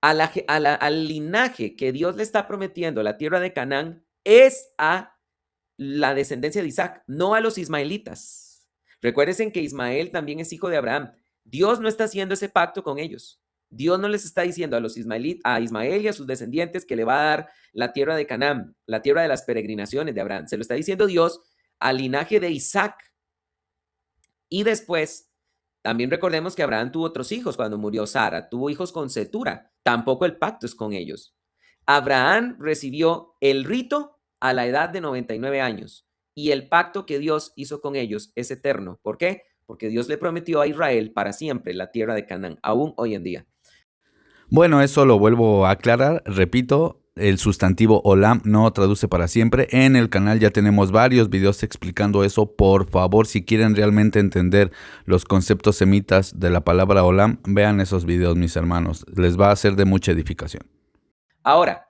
Al linaje que Dios le está prometiendo, la tierra de Canaán, es a la descendencia de Isaac, no a los ismaelitas. Recuerden que Ismael también es hijo de Abraham. Dios no está haciendo ese pacto con ellos. Dios no les está diciendo a Ismael y a sus descendientes que le va a dar la tierra de Canaán, la tierra de las peregrinaciones de Abraham. Se lo está diciendo Dios al linaje de Isaac. Y después, también recordemos que Abraham tuvo otros hijos cuando murió Sara, tuvo hijos con Cetura, tampoco el pacto es con ellos. Abraham recibió el rito a la edad de 99 años y el pacto que Dios hizo con ellos es eterno. ¿Por qué? Porque Dios le prometió a Israel para siempre la tierra de Canaán, aún hoy en día. Bueno, eso lo vuelvo a aclarar, repito. El sustantivo olam no traduce para siempre. En el canal ya tenemos varios videos explicando eso. Por favor, si quieren realmente entender los conceptos semitas de la palabra olam, vean esos videos, mis hermanos. Les va a ser de mucha edificación. Ahora,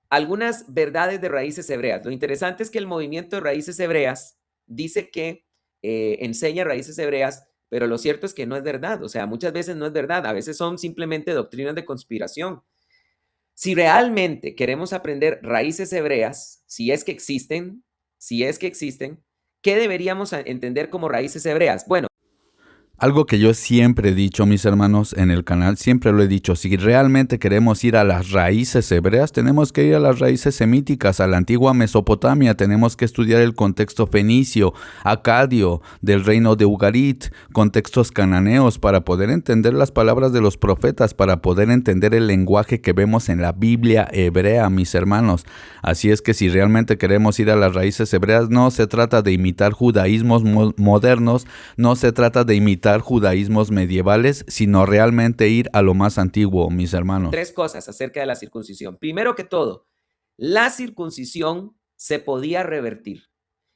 algunas verdades de raíces hebreas. Lo interesante es que el movimiento de raíces hebreas dice que enseña raíces hebreas, pero lo cierto es que no es verdad. O sea, muchas veces no es verdad. A veces son simplemente doctrinas de conspiración. Si realmente queremos aprender raíces hebreas, si es que existen, ¿qué deberíamos entender como raíces hebreas? Bueno. Algo que yo siempre he dicho, mis hermanos, en el canal, siempre lo he dicho, si realmente queremos ir a las raíces hebreas, tenemos que ir a las raíces semíticas, a la antigua Mesopotamia, tenemos que estudiar el contexto fenicio, acadio, del reino de Ugarit, contextos cananeos, para poder entender las palabras de los profetas, para poder entender el lenguaje que vemos en la Biblia hebrea, mis hermanos. Así es que si realmente queremos ir a las raíces hebreas, no se trata de imitar judaísmos modernos, no se trata de imitar judaísmos medievales, sino realmente ir a lo más antiguo, mis hermanos. Tres cosas acerca de la circuncisión. Primero que todo, la circuncisión se podía revertir.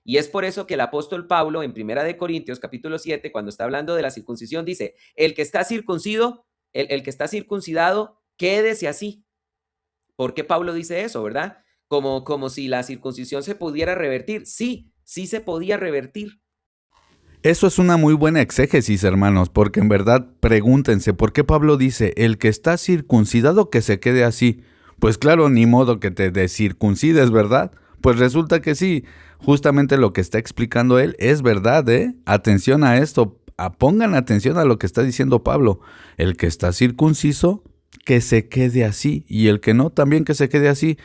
Y es por eso que el apóstol Pablo en 1 Corintios capítulo 7, cuando está hablando de la circuncisión, dice, el que está circuncido, el que está circuncidado, quédese así. ¿Por qué Pablo dice eso, verdad? Como si la circuncisión se pudiera revertir. Sí, sí se podía revertir. Eso es una muy buena exégesis, hermanos, porque en verdad pregúntense, ¿por qué Pablo dice, el que está circuncidado que se quede así? Pues claro, ni modo que te descircuncides, ¿verdad? Pues resulta que sí, justamente lo que está explicando él es verdad, ¿eh? Atención a esto, pongan atención a lo que está diciendo Pablo. El que está circunciso, que se quede así, y el que no, también que se quede así.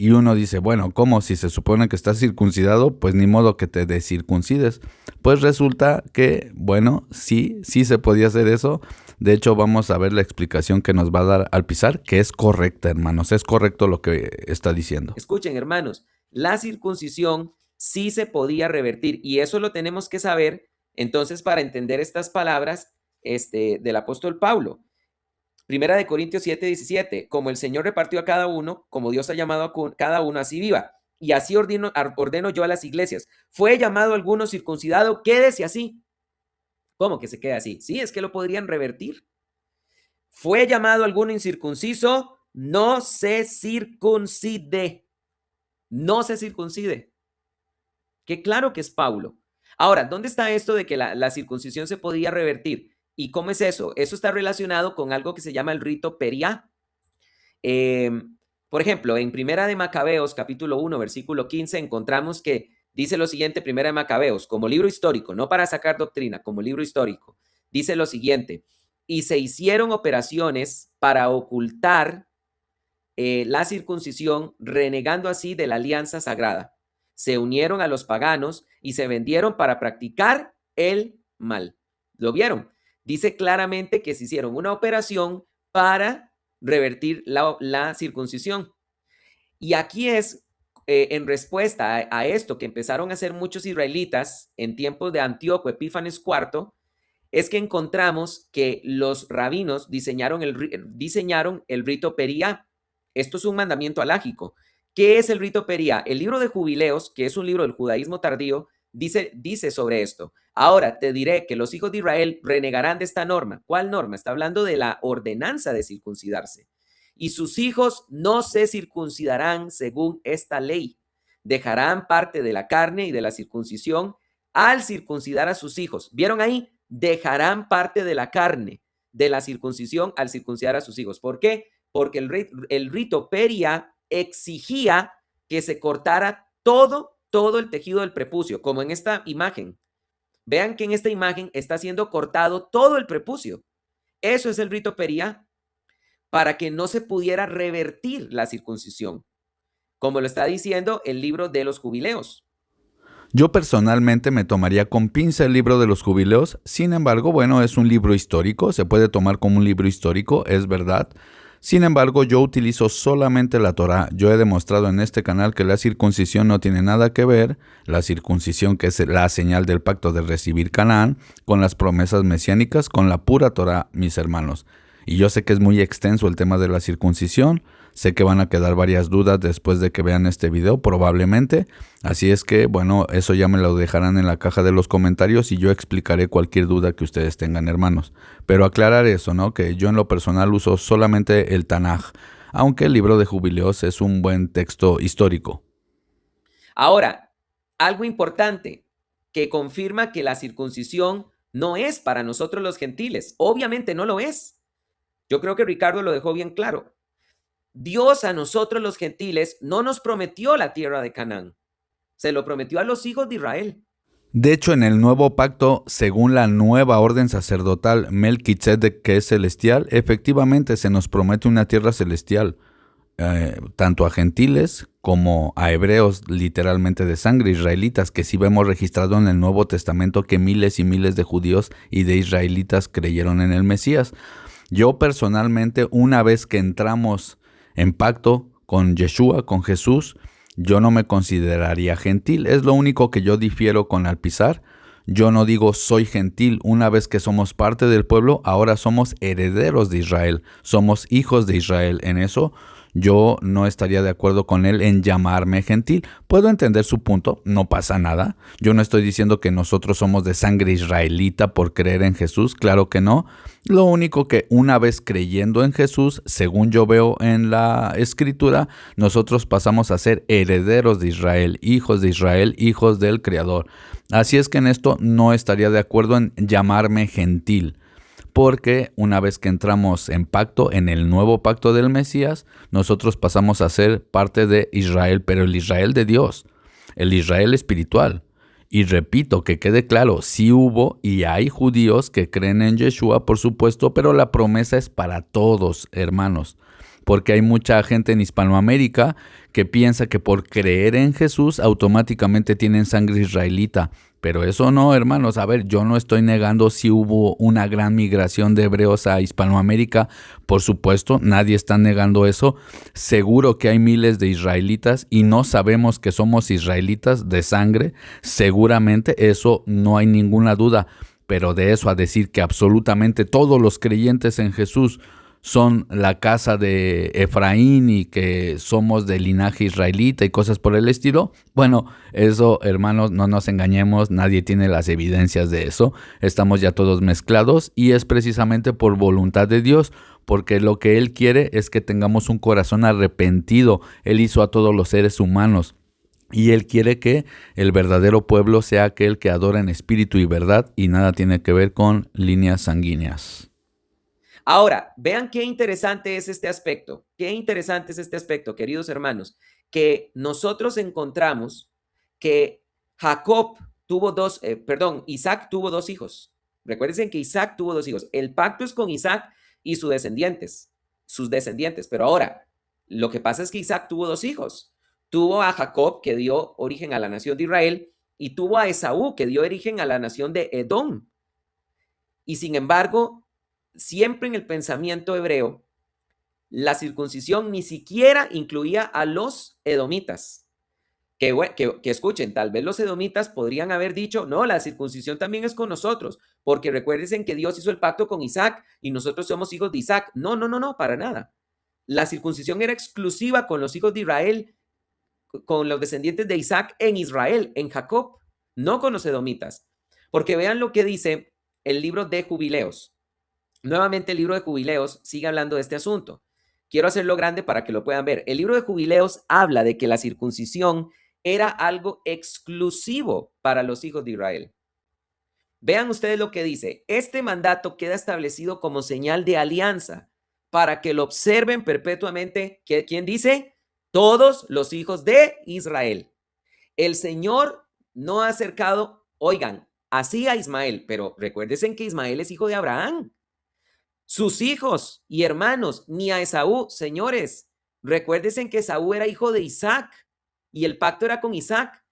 Y uno dice, bueno, ¿cómo? Si se supone que estás circuncidado, pues ni modo que te descircuncides. Pues resulta que, bueno, sí se podía hacer eso. De hecho, vamos a ver la explicación que nos va a dar Alpizar, que es correcta, hermanos. Es correcto lo que está diciendo. Escuchen, hermanos, la circuncisión sí se podía revertir y eso lo tenemos que saber entonces para entender estas palabras del apóstol Pablo. 1 Corintios 7:17, como el Señor repartió a cada uno, como Dios ha llamado a cada uno, así viva. Y así ordeno yo a las iglesias. Fue llamado alguno circuncidado, quédese así. ¿Cómo que se queda así? Sí, es que lo podrían revertir. Fue llamado alguno incircunciso, no se circuncide. No se circuncide. Que claro que es Pablo. Ahora, ¿dónde está esto de que la circuncisión se podía revertir? ¿Y cómo es eso? Eso está relacionado con algo que se llama el rito periá. Por ejemplo, en Primera de Macabeos, capítulo 1, versículo 15, encontramos que dice lo siguiente, Primera de Macabeos, como libro histórico, no para sacar doctrina, como libro histórico, dice lo siguiente, y se hicieron operaciones para ocultar la circuncisión, renegando así de la alianza sagrada. Se unieron a los paganos y se vendieron para practicar el mal. ¿Lo vieron? Dice claramente que se hicieron una operación para revertir la circuncisión. Y aquí es en respuesta a esto que empezaron a hacer muchos israelitas en tiempos de Antíoco Epífanes IV, es que encontramos que los rabinos diseñaron el rito periá. Esto es un mandamiento alágico. ¿Qué es el rito periá? El libro de Jubileos, que es un libro del judaísmo tardío, dice sobre esto. Ahora te diré que los hijos de Israel renegarán de esta norma. ¿Cuál norma? Está hablando de la ordenanza de circuncidarse. Y sus hijos no se circuncidarán según esta ley. Dejarán parte de la carne y de la circuncisión al circuncidar a sus hijos. ¿Vieron ahí? Dejarán parte de la carne de la circuncisión al circuncidar a sus hijos. ¿Por qué? Porque el rito periá exigía que se cortara todo el tejido del prepucio, como en esta imagen. Vean que en esta imagen está siendo cortado todo el prepucio. Eso es el rito periá, para que no se pudiera revertir la circuncisión, como lo está diciendo el libro de los Jubileos. Yo personalmente me tomaría con pinza el libro de los Jubileos, sin embargo, bueno, es un libro histórico, se puede tomar como un libro histórico, es verdad. Sin embargo, yo utilizo solamente la Torá. Yo he demostrado en este canal que la circuncisión no tiene nada que ver, la circuncisión que es la señal del pacto de recibir Canaán, con las promesas mesiánicas, con la pura Torá, mis hermanos. Y yo sé que es muy extenso el tema de la circuncisión, sé que van a quedar varias dudas después de que vean este video, probablemente. Así es que, bueno, eso ya me lo dejarán en la caja de los comentarios y yo explicaré cualquier duda que ustedes tengan, hermanos. Pero aclarar eso, ¿no? Que yo en lo personal uso solamente el Tanaj, aunque el libro de Jubileos es un buen texto histórico. Ahora, algo importante que confirma que la circuncisión no es para nosotros los gentiles. Obviamente no lo es. Yo creo que Ricardo lo dejó bien claro. Dios a nosotros los gentiles no nos prometió la tierra de Canaán. Se lo prometió a los hijos de Israel. De hecho, en el nuevo pacto, según la nueva orden sacerdotal Melquisedec, que es celestial, efectivamente se nos promete una tierra celestial, tanto a gentiles como a hebreos, literalmente de sangre, israelitas, que sí vemos registrado en el Nuevo Testamento que miles y miles de judíos y de israelitas creyeron en el Mesías. Yo personalmente, una vez que entramos en pacto con Yeshua, con Jesús, yo no me consideraría gentil. Es lo único que yo difiero con Alpizar. Yo no digo soy gentil. Una vez que somos parte del pueblo, ahora somos herederos de Israel. Somos hijos de Israel. En eso yo no estaría de acuerdo con él en llamarme gentil. Puedo entender su punto, no pasa nada. Yo no estoy diciendo que nosotros somos de sangre israelita por creer en Jesús, claro que no. Lo único que una vez creyendo en Jesús, según yo veo en la Escritura, nosotros pasamos a ser herederos de Israel, hijos del Creador. Así es que en esto no estaría de acuerdo en llamarme gentil. Porque una vez que entramos en pacto, en el nuevo pacto del Mesías, nosotros pasamos a ser parte de Israel, pero el Israel de Dios, el Israel espiritual. Y repito, que quede claro, sí hubo y hay judíos que creen en Yeshua, por supuesto, pero la promesa es para todos, hermanos. Porque hay mucha gente en Hispanoamérica que piensa que por creer en Jesús automáticamente tienen sangre israelita. Pero eso no, hermanos. A ver, yo no estoy negando si hubo una gran migración de hebreos a Hispanoamérica. Por supuesto, nadie está negando eso. Seguro que hay miles de israelitas y no sabemos que somos israelitas de sangre. Seguramente eso no hay ninguna duda. Pero de eso a decir que absolutamente todos los creyentes en Jesús son la casa de Efraín y que somos de linaje israelita y cosas por el estilo. Bueno, eso, hermanos, no nos engañemos, nadie tiene las evidencias de eso. Estamos ya todos mezclados y es precisamente por voluntad de Dios, porque lo que Él quiere es que tengamos un corazón arrepentido. Él hizo a todos los seres humanos. Y Él quiere que el verdadero pueblo sea aquel que adora en espíritu y verdad y nada tiene que ver con líneas sanguíneas. Ahora, vean qué interesante es este aspecto. Qué interesante es este aspecto, queridos hermanos, que nosotros encontramos que Isaac tuvo dos hijos. Recuerden que Isaac tuvo dos hijos. El pacto es con Isaac y sus descendientes. Pero ahora, lo que pasa es que Isaac tuvo dos hijos. Tuvo a Jacob, que dio origen a la nación de Israel, y tuvo a Esaú, que dio origen a la nación de Edom. Y sin embargo, siempre en el pensamiento hebreo, la circuncisión ni siquiera incluía a los edomitas. Que escuchen, tal vez los edomitas podrían haber dicho, no, la circuncisión también es con nosotros, porque recuérdense que Dios hizo el pacto con Isaac y nosotros somos hijos de Isaac. No, para nada. La circuncisión era exclusiva con los hijos de Israel, con los descendientes de Isaac en Israel, en Jacob, no con los edomitas. Porque vean lo que dice el libro de Jubileos. Nuevamente el libro de Jubileos sigue hablando de este asunto. Quiero hacerlo grande para que lo puedan ver. El libro de Jubileos habla de que la circuncisión era algo exclusivo para los hijos de Israel. Vean ustedes lo que dice. Este mandato queda establecido como señal de alianza para que lo observen perpetuamente. ¿Quién dice? Todos los hijos de Israel. El Señor no ha acercado, oigan, así a Ismael, pero recuérdense que Ismael es hijo de Abraham. Sus hijos y hermanos, ni a Esaú, señores, recuérdense que Esaú era hijo de Isaac y el pacto era con Isaac.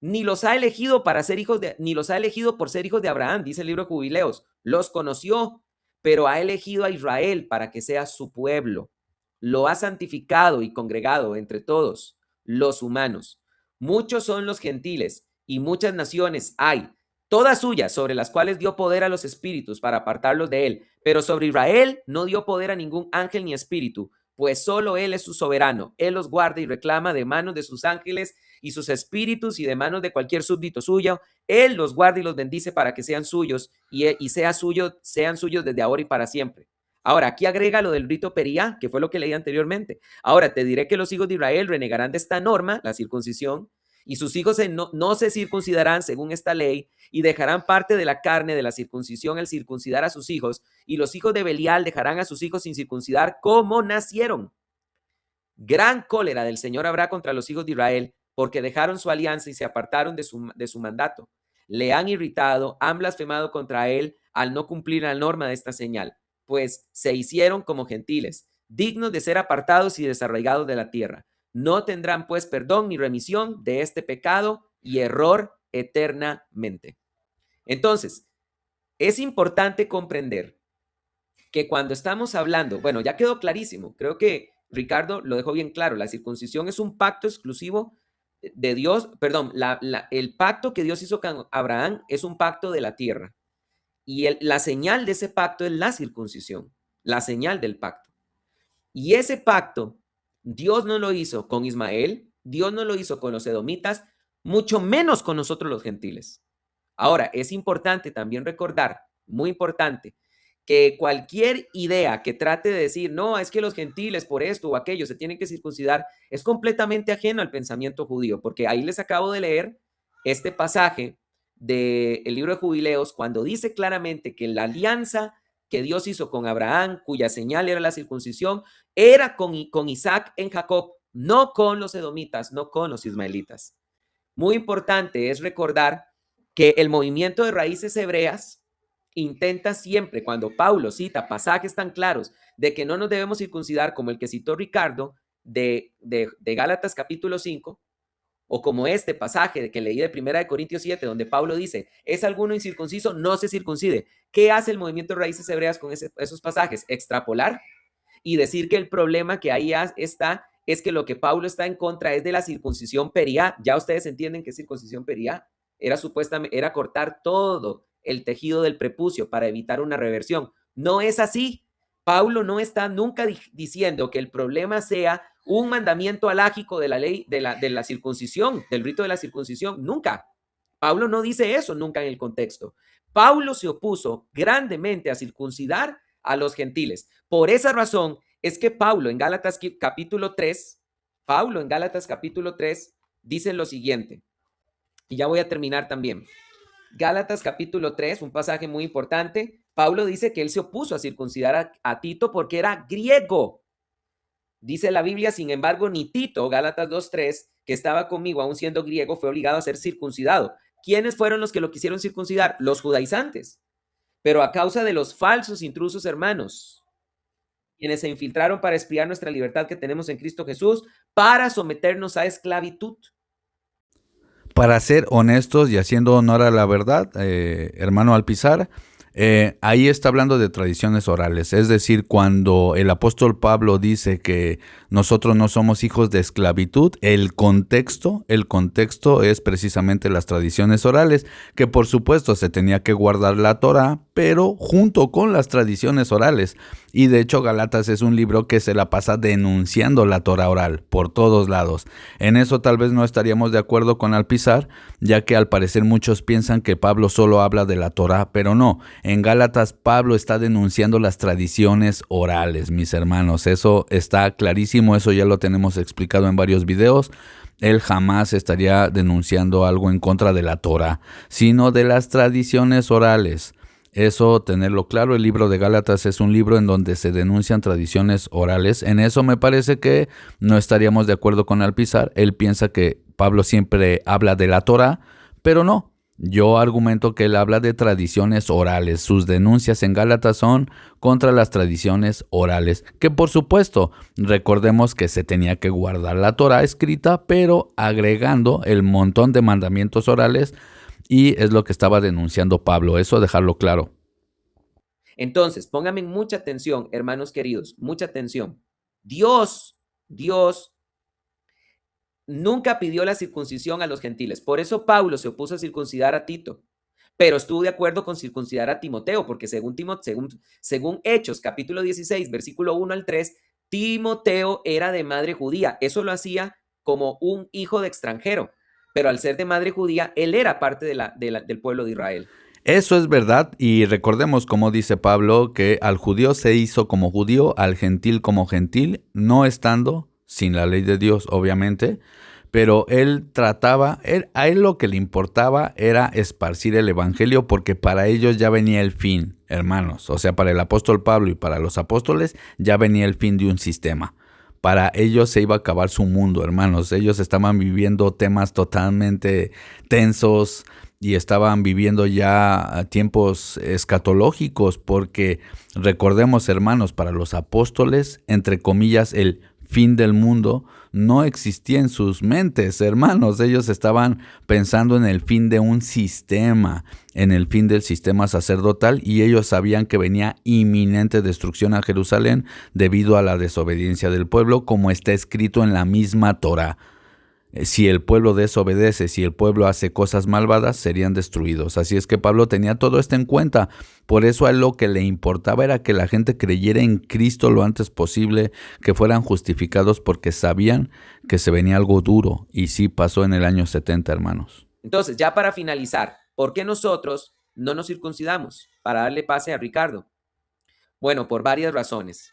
Ni los ha elegido ni los ha elegido por ser hijos de Abraham, dice el libro de Jubileos. Los conoció, pero ha elegido a Israel para que sea su pueblo. Lo ha santificado y congregado entre todos los humanos. Muchos son los gentiles y muchas naciones hay, todas suyas, sobre las cuales dio poder a los espíritus para apartarlos de él. Pero sobre Israel no dio poder a ningún ángel ni espíritu, pues solo él es su soberano. Él los guarda y reclama de manos de sus ángeles y sus espíritus y de manos de cualquier súbdito suyo. Él los guarda y los bendice para que sean suyos sean suyos desde ahora y para siempre. Ahora, aquí agrega lo del rito Pería, que fue lo que leí anteriormente. Ahora, te diré que los hijos de Israel renegarán de esta norma, la circuncisión, y sus hijos no se circuncidarán según esta ley, y dejarán parte de la carne de la circuncisión el circuncidar a sus hijos, y los hijos de Belial dejarán a sus hijos sin circuncidar como nacieron. Gran cólera del Señor habrá contra los hijos de Israel, porque dejaron su alianza y se apartaron de su mandato. le han irritado, han blasfemado contra él al no cumplir la norma de esta señal, pues se hicieron como gentiles, dignos de ser apartados y desarraigados de la tierra. No tendrán pues perdón ni remisión de este pecado y error eternamente. Entonces, es importante comprender que cuando estamos hablando, bueno, ya quedó clarísimo, creo que Ricardo lo dejó bien claro, la circuncisión es un pacto exclusivo de Dios, perdón, el pacto que Dios hizo con Abraham es un pacto de la tierra y la señal de ese pacto es la circuncisión, la señal del pacto. Y ese pacto Dios no lo hizo con Ismael, Dios no lo hizo con los edomitas, mucho menos con nosotros los gentiles. Ahora, es importante también recordar, muy importante, que cualquier idea que trate de decir, no, es que los gentiles por esto o aquello se tienen que circuncidar, es completamente ajeno al pensamiento judío, porque ahí les acabo de leer este pasaje del libro de Jubileos, cuando dice claramente que la alianza que Dios hizo con Abraham, cuya señal era la circuncisión, era con Isaac en Jacob, no con los edomitas, no con los ismaelitas. Muy importante es recordar que el movimiento de raíces hebreas intenta siempre, cuando Pablo cita pasajes tan claros de que no nos debemos circuncidar, como el que citó Ricardo de Gálatas capítulo 5, o como este pasaje que leí de 1 Corintios 7, donde Pablo dice, ¿es alguno incircunciso? No se circuncide. ¿Qué hace el movimiento de raíces hebreas con esos pasajes? Extrapolar y decir que el problema que ahí está es que lo que Pablo está en contra es de la circuncisión periá. Ya ustedes entienden que circuncisión periá era cortar todo el tejido del prepucio para evitar una reversión. No es así. Pablo no está nunca diciendo que el problema sea un mandamiento alágico de la ley de la circuncisión, del rito de la circuncisión. Nunca. Pablo no dice eso nunca en el contexto. Pablo se opuso grandemente a circuncidar a los gentiles. Por esa razón es que Pablo en Gálatas capítulo 3, dice lo siguiente, y ya voy a terminar también. Gálatas capítulo 3, un pasaje muy importante. Pablo dice que él se opuso a circuncidar a Tito porque era griego. Dice la Biblia, sin embargo, ni Tito, Gálatas 2:3, que estaba conmigo aún siendo griego, fue obligado a ser circuncidado. ¿Quiénes fueron los que lo quisieron circuncidar? Los judaizantes. Pero a causa de los falsos intrusos hermanos, quienes se infiltraron para espiar nuestra libertad que tenemos en Cristo Jesús, para someternos a esclavitud. Para ser honestos y haciendo honor a la verdad, hermano Alpizar, ahí está hablando de tradiciones orales. Es decir, cuando el apóstol Pablo dice que nosotros no somos hijos de esclavitud, el contexto es precisamente las tradiciones orales, que por supuesto se tenía que guardar la Torá, pero junto con las tradiciones orales. Y de hecho Gálatas es un libro que se la pasa denunciando la Torá oral por todos lados. En eso tal vez no estaríamos de acuerdo con Alpizar, ya que al parecer muchos piensan que Pablo solo habla de la Torá, pero no. En Gálatas Pablo está denunciando las tradiciones orales, mis hermanos. Eso está clarísimo, eso ya lo tenemos explicado en varios videos. Él jamás estaría denunciando algo en contra de la Torá, sino de las tradiciones orales. Eso, tenerlo claro, el libro de Gálatas es un libro en donde se denuncian tradiciones orales. En eso me parece que no estaríamos de acuerdo con Alpizar. Él piensa que Pablo siempre habla de la Torá, pero no. Yo argumento que él habla de tradiciones orales. Sus denuncias en Gálatas son contra las tradiciones orales, que por supuesto, recordemos que se tenía que guardar la Torá escrita, pero agregando el montón de mandamientos orales. Y es lo que estaba denunciando Pablo, eso dejarlo claro. Entonces, pónganme mucha atención, hermanos queridos, mucha atención. Dios nunca pidió la circuncisión a los gentiles. Por eso Pablo se opuso a circuncidar a Tito, pero estuvo de acuerdo con circuncidar a Timoteo, porque según Hechos, capítulo 16, versículo 1 al 3, Timoteo era de madre judía. Eso lo hacía como un hijo de extranjero. Pero al ser de madre judía, él era parte del pueblo de Israel. Eso es verdad, y recordemos como dice Pablo, que al judío se hizo como judío, al gentil como gentil, no estando sin la ley de Dios, obviamente, pero él a él lo que le importaba era esparcir el evangelio, porque para ellos ya venía el fin, hermanos. O sea, para el apóstol Pablo y para los apóstoles ya venía el fin de un sistema. Para ellos se iba a acabar su mundo, hermanos. Ellos estaban viviendo temas totalmente tensos, y estaban viviendo ya tiempos escatológicos, porque recordemos, hermanos, para los apóstoles, entre comillas, el fin del mundo no existía en sus mentes, hermanos. Ellos estaban pensando en el fin de un sistema, en el fin del sistema sacerdotal, y ellos sabían que venía inminente destrucción a Jerusalén debido a la desobediencia del pueblo, como está escrito en la misma Torá. Si el pueblo desobedece, si el pueblo hace cosas malvadas, serían destruidos. Así es que Pablo tenía todo esto en cuenta. Por eso a él lo que le importaba era que la gente creyera en Cristo lo antes posible, que fueran justificados, porque sabían que se venía algo duro. Y sí pasó en el año 70, hermanos. Entonces, ya para finalizar, ¿por qué nosotros no nos circuncidamos? Para darle pase a Ricardo. Bueno, por varias razones.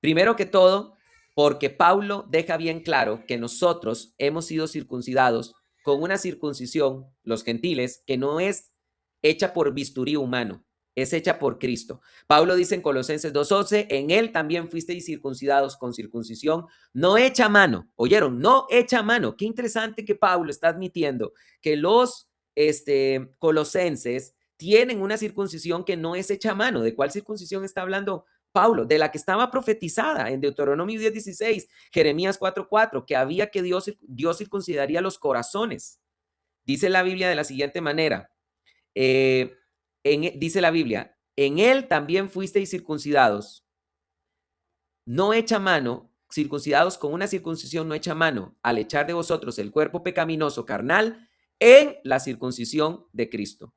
Primero que todo, porque Pablo deja bien claro que nosotros hemos sido circuncidados con una circuncisión, los gentiles, que no es hecha por bisturí humano, es hecha por Cristo. Pablo dice en Colosenses 2:11, en él también fuisteis circuncidados con circuncisión no hecha a mano. ¿Oyeron? No hecha a mano. Qué interesante que Pablo está admitiendo que los colosenses tienen una circuncisión que no es hecha a mano. ¿De cuál circuncisión está hablando Pablo? De la que estaba profetizada en Deuteronomio 10:16, Jeremías 4:4, que había que Dios circuncidaría los corazones. Dice la Biblia de la siguiente manera, dice la Biblia, en él también fuisteis circuncidados, no hecha mano, circuncidados con una circuncisión no hecha mano, al echar de vosotros el cuerpo pecaminoso carnal en la circuncisión de Cristo.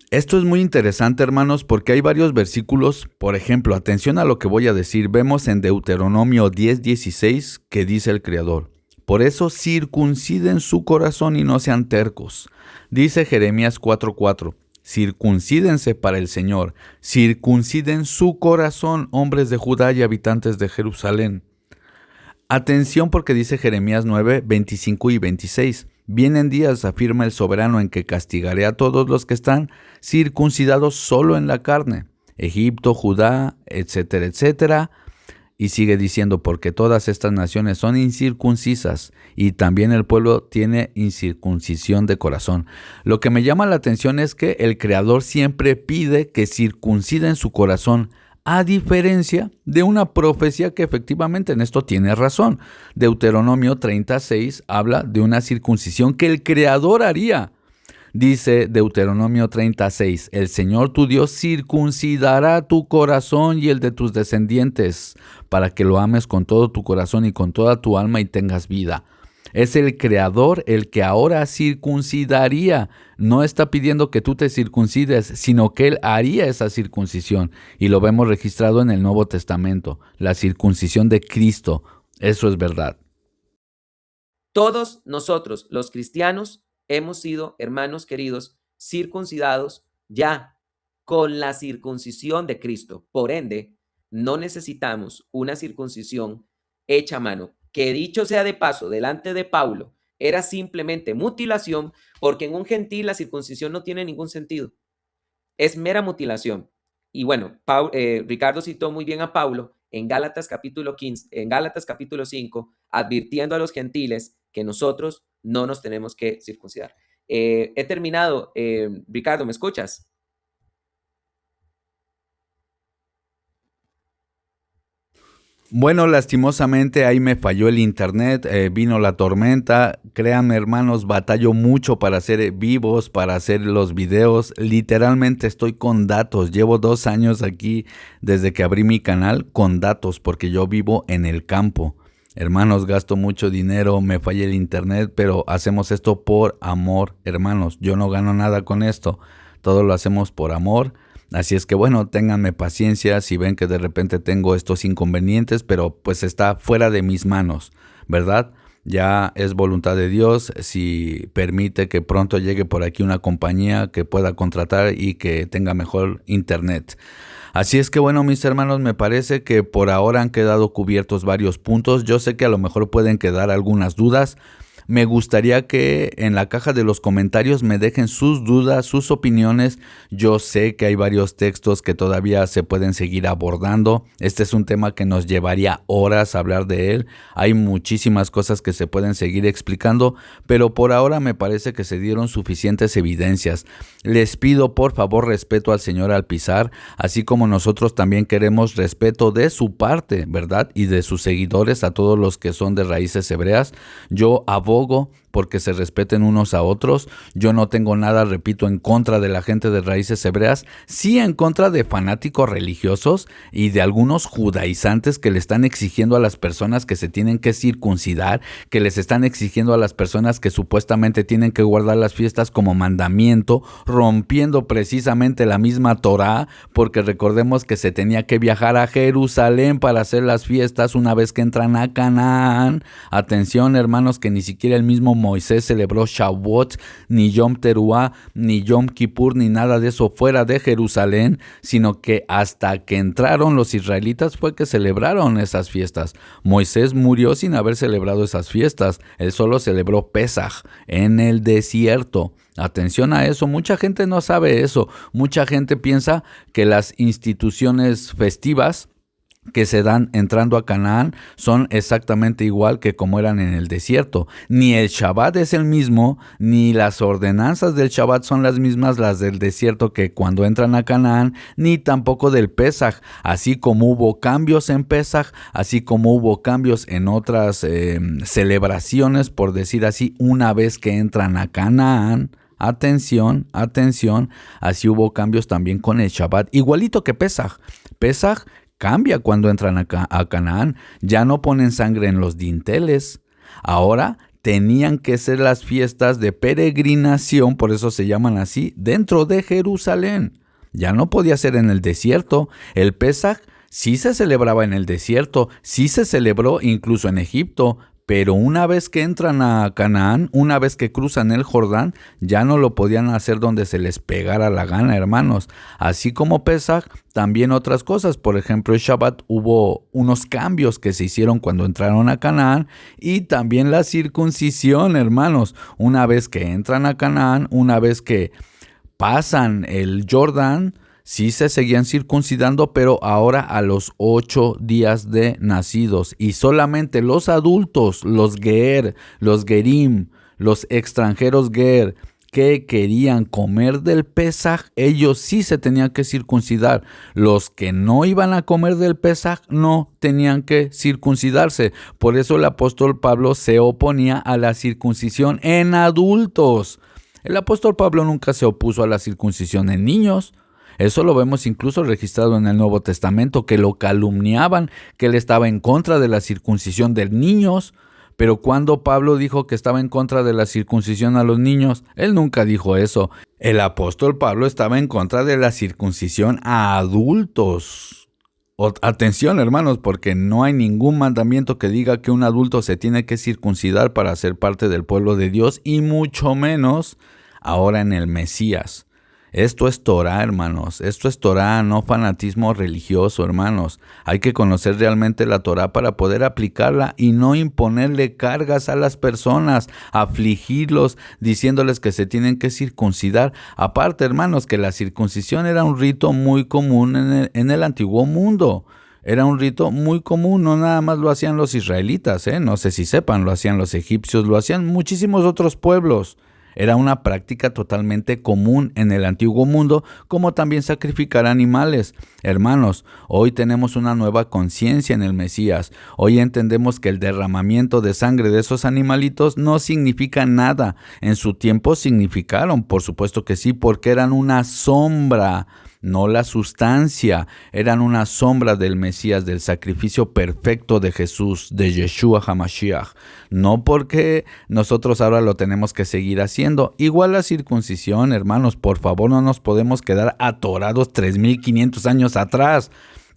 Esto es muy interesante, hermanos, porque hay varios versículos. Por ejemplo, atención a lo que voy a decir. Vemos en Deuteronomio 10:16 que dice el Creador: por eso circunciden su corazón y no sean tercos. Dice Jeremías 4:4: circuncídense para el Señor, circunciden su corazón, hombres de Judá y habitantes de Jerusalén. Atención, porque dice Jeremías 9:25 y 26: vienen días, afirma el soberano, en que castigaré a todos los que están circuncidados solo en la carne, Egipto, Judá, etcétera, etcétera. Y sigue diciendo, porque todas estas naciones son incircuncisas y también el pueblo tiene incircuncisión de corazón. Lo que me llama la atención es que el Creador siempre pide que circunciden su corazón, a diferencia de una profecía que efectivamente en esto tiene razón. Deuteronomio 36 habla de una circuncisión que el Creador haría. Dice Deuteronomio 36, el Señor tu Dios circuncidará tu corazón y el de tus descendientes, para que lo ames con todo tu corazón y con toda tu alma y tengas vida. Es el Creador el que ahora circuncidaría. No está pidiendo que tú te circuncides, sino que Él haría esa circuncisión. Y lo vemos registrado en el Nuevo Testamento, la circuncisión de Cristo. Eso es verdad. Todos nosotros, los cristianos, hemos sido, hermanos queridos, circuncidados ya con la circuncisión de Cristo. Por ende, no necesitamos una circuncisión hecha a mano, que dicho sea de paso, delante de Pablo, era simplemente mutilación, porque en un gentil la circuncisión no tiene ningún sentido. Es mera mutilación. Y bueno, Ricardo citó muy bien a Pablo en Gálatas capítulo 15, en Gálatas capítulo 5, advirtiendo a los gentiles que nosotros no nos tenemos que circuncidar. He terminado. Ricardo, ¿me escuchas? Bueno, lastimosamente ahí me falló el internet, vino la tormenta. Créanme, hermanos, batallo mucho para hacer vivos, para hacer los videos. Literalmente estoy con datos. Llevo 2 años aquí desde que abrí mi canal con datos, porque yo vivo en el campo. Hermanos, gasto mucho dinero, me falla el internet, pero hacemos esto por amor, hermanos. Yo no gano nada con esto, todo lo hacemos por amor. Así es que bueno, ténganme paciencia si ven que de repente tengo estos inconvenientes, pero pues está fuera de mis manos, ¿verdad? Ya es voluntad de Dios si permite que pronto llegue por aquí una compañía que pueda contratar y que tenga mejor internet. Así es que bueno, mis hermanos, me parece que por ahora han quedado cubiertos varios puntos. Yo sé que a lo mejor pueden quedar algunas dudas. Me gustaría que en la caja de los comentarios me dejen sus dudas, sus opiniones. Yo sé que hay varios textos que todavía se pueden seguir abordando. Este es un tema que nos llevaría horas hablar de él. Hay muchísimas cosas que se pueden seguir explicando, pero por ahora me parece que se dieron suficientes evidencias. Les pido por favor respeto al señor Alpizar, así como nosotros también queremos respeto de su parte, ¿verdad? Y de sus seguidores, a todos los que son de raíces hebreas. Yo abogo porque se respeten unos a otros. Yo no tengo nada, repito, en contra de la gente de raíces hebreas, sí en contra de fanáticos religiosos y de algunos judaizantes que le están exigiendo a las personas que se tienen que circuncidar, que les están exigiendo a las personas que supuestamente tienen que guardar las fiestas como mandamiento, rompiendo precisamente la misma Torá, porque recordemos que se tenía que viajar a Jerusalén para hacer las fiestas una vez que entran a Canaán. Atención, hermanos, que ni siquiera el mismo Moisés celebró Shavuot, ni Yom Teruah, ni Yom Kippur, ni nada de eso fuera de Jerusalén, sino que hasta que entraron los israelitas fue que celebraron esas fiestas. Moisés murió sin haber celebrado esas fiestas. Él solo celebró Pesaj en el desierto. Atención a eso, mucha gente no sabe eso. Mucha gente piensa que las instituciones festivas que se dan entrando a Canaán son exactamente igual que como eran en el desierto. Ni el Shabbat es el mismo, ni las ordenanzas del Shabbat son las mismas las del desierto que cuando entran a Canaán, ni tampoco del Pesaj. Así como hubo cambios en Pesaj, así como hubo cambios en otras celebraciones, por decir así, una vez que entran a Canaán. Atención, atención, así hubo cambios también con el Shabbat, igualito que Pesaj. Pesaj cambia cuando entran a Canaán. Ya no ponen sangre en los dinteles. Ahora tenían que ser las fiestas de peregrinación, por eso se llaman así, dentro de Jerusalén. Ya no podía ser en el desierto. El Pesaj sí se celebraba en el desierto, sí se celebró incluso en Egipto, pero una vez que entran a Canaán, una vez que cruzan el Jordán, ya no lo podían hacer donde se les pegara la gana, hermanos. Así como Pesaj, también otras cosas. Por ejemplo, el Shabbat hubo unos cambios que se hicieron cuando entraron a Canaán y también la circuncisión, hermanos. Una vez que entran a Canaán, una vez que pasan el Jordán, sí se seguían circuncidando, pero ahora a los 8 días de nacidos. Y solamente los adultos, los Ger, los Gerim, los extranjeros Ger, que querían comer del Pesaj, ellos sí se tenían que circuncidar. Los que no iban a comer del Pesaj no tenían que circuncidarse. Por eso el apóstol Pablo se oponía a la circuncisión en adultos. El apóstol Pablo nunca se opuso a la circuncisión en niños. Eso lo vemos incluso registrado en el Nuevo Testamento, que lo calumniaban, que él estaba en contra de la circuncisión de niños. Pero cuando Pablo dijo que estaba en contra de la circuncisión a los niños, él nunca dijo eso. El apóstol Pablo estaba en contra de la circuncisión a adultos. Atención, hermanos, porque no hay ningún mandamiento que diga que un adulto se tiene que circuncidar para ser parte del pueblo de Dios, y mucho menos ahora en el Mesías. Esto es Torá, hermanos. Esto es Torá, no fanatismo religioso, hermanos. Hay que conocer realmente la Torá para poder aplicarla y no imponerle cargas a las personas, afligirlos, diciéndoles que se tienen que circuncidar. Aparte, hermanos, que la circuncisión era un rito muy común en el antiguo mundo. Era un rito muy común, no nada más lo hacían los israelitas, no sé si sepan, lo hacían los egipcios, lo hacían muchísimos otros pueblos. Era una práctica totalmente común en el antiguo mundo, como también sacrificar animales. Hermanos, hoy tenemos una nueva conciencia en el Mesías. Hoy entendemos que el derramamiento de sangre de esos animalitos no significa nada. En su tiempo significaron, por supuesto que sí, porque eran una sombra, no la sustancia. Eran una sombra del Mesías, del sacrificio perfecto de Jesús, de Yeshua HaMashiach. No porque nosotros ahora lo tenemos que seguir haciendo. Igual la circuncisión, hermanos, por favor, no nos podemos quedar atorados 3,500 años atrás.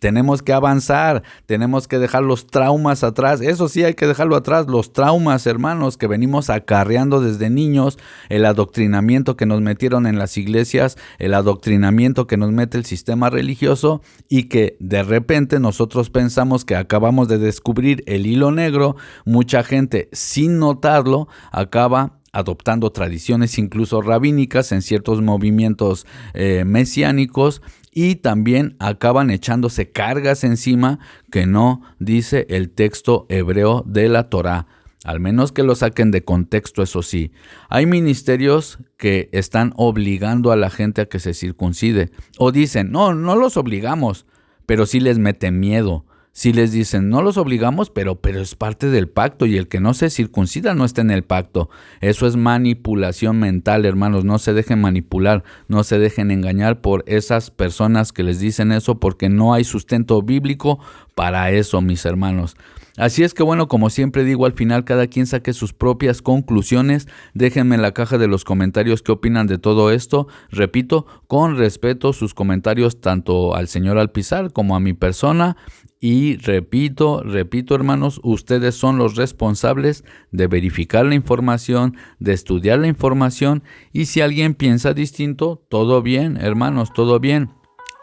tenemos que avanzar, tenemos que dejar los traumas atrás. Eso sí, hay que dejarlo atrás, los traumas, hermanos, que venimos acarreando desde niños, el adoctrinamiento que nos metieron en las iglesias, el adoctrinamiento que nos mete el sistema religioso, y que de repente nosotros pensamos que acabamos de descubrir el hilo negro. Mucha gente, sin notarlo, acaba adoptando tradiciones incluso rabínicas en ciertos movimientos mesiánicos, y también acaban echándose cargas encima que no dice el texto hebreo de la Torá, al menos que lo saquen de contexto. Eso sí, hay ministerios que están obligando a la gente a que se circuncide, o dicen, no los obligamos, pero sí les meten miedo. Si les dicen, no los obligamos, pero es parte del pacto, y el que no se circuncida no está en el pacto. Eso es manipulación mental, hermanos. No se dejen manipular, no se dejen engañar por esas personas que les dicen eso, porque no hay sustento bíblico para eso, mis hermanos. Así es que bueno, como siempre digo, al final cada quien saque sus propias conclusiones. Déjenme en la caja de los comentarios qué opinan de todo esto. Repito, con respeto sus comentarios tanto al señor Alpizar como a mi persona. Y repito, hermanos, ustedes son los responsables de verificar la información, de estudiar la información, y si alguien piensa distinto, todo bien, hermanos, todo bien.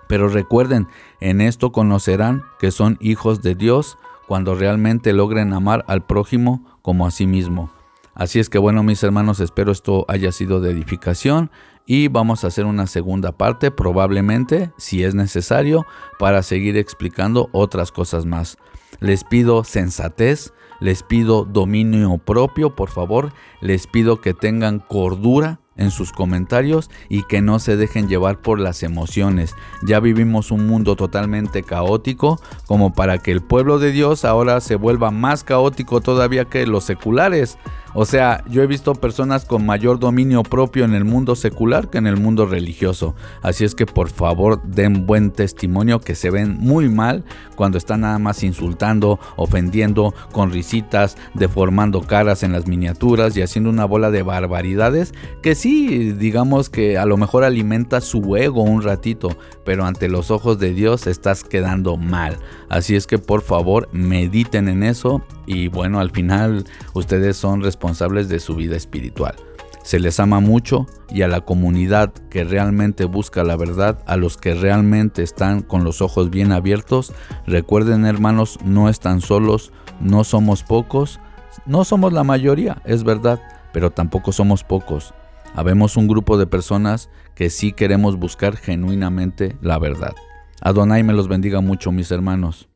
Pero recuerden, en esto conocerán que son hijos de Dios cuando realmente logren amar al prójimo como a sí mismo. Así es que bueno, mis hermanos, espero esto haya sido de edificación. Y vamos a hacer una segunda parte, probablemente, si es necesario, para seguir explicando otras cosas más. Les pido sensatez, les pido dominio propio, por favor. Les pido que tengan cordura en sus comentarios y que no se dejen llevar por las emociones. Ya vivimos un mundo totalmente caótico, como para que el pueblo de Dios ahora se vuelva más caótico todavía que los seculares. O sea, yo he visto personas con mayor dominio propio en el mundo secular que en el mundo religioso. Así es que por favor den buen testimonio, que se ven muy mal cuando están nada más insultando, ofendiendo, con risitas, deformando caras en las miniaturas y haciendo una bola de barbaridades que sí, digamos que a lo mejor alimenta su ego un ratito, pero ante los ojos de Dios estás quedando mal. Así es que por favor mediten en eso, y bueno, al final ustedes son responsables de su vida espiritual. Se les ama mucho, y a la comunidad que realmente busca la verdad, a los que realmente están con los ojos bien abiertos, recuerden, hermanos, no están solos, no somos pocos, no somos la mayoría, es verdad, pero tampoco somos pocos. Habemos un grupo de personas que sí queremos buscar genuinamente la verdad. Adonai me los bendiga mucho, mis hermanos.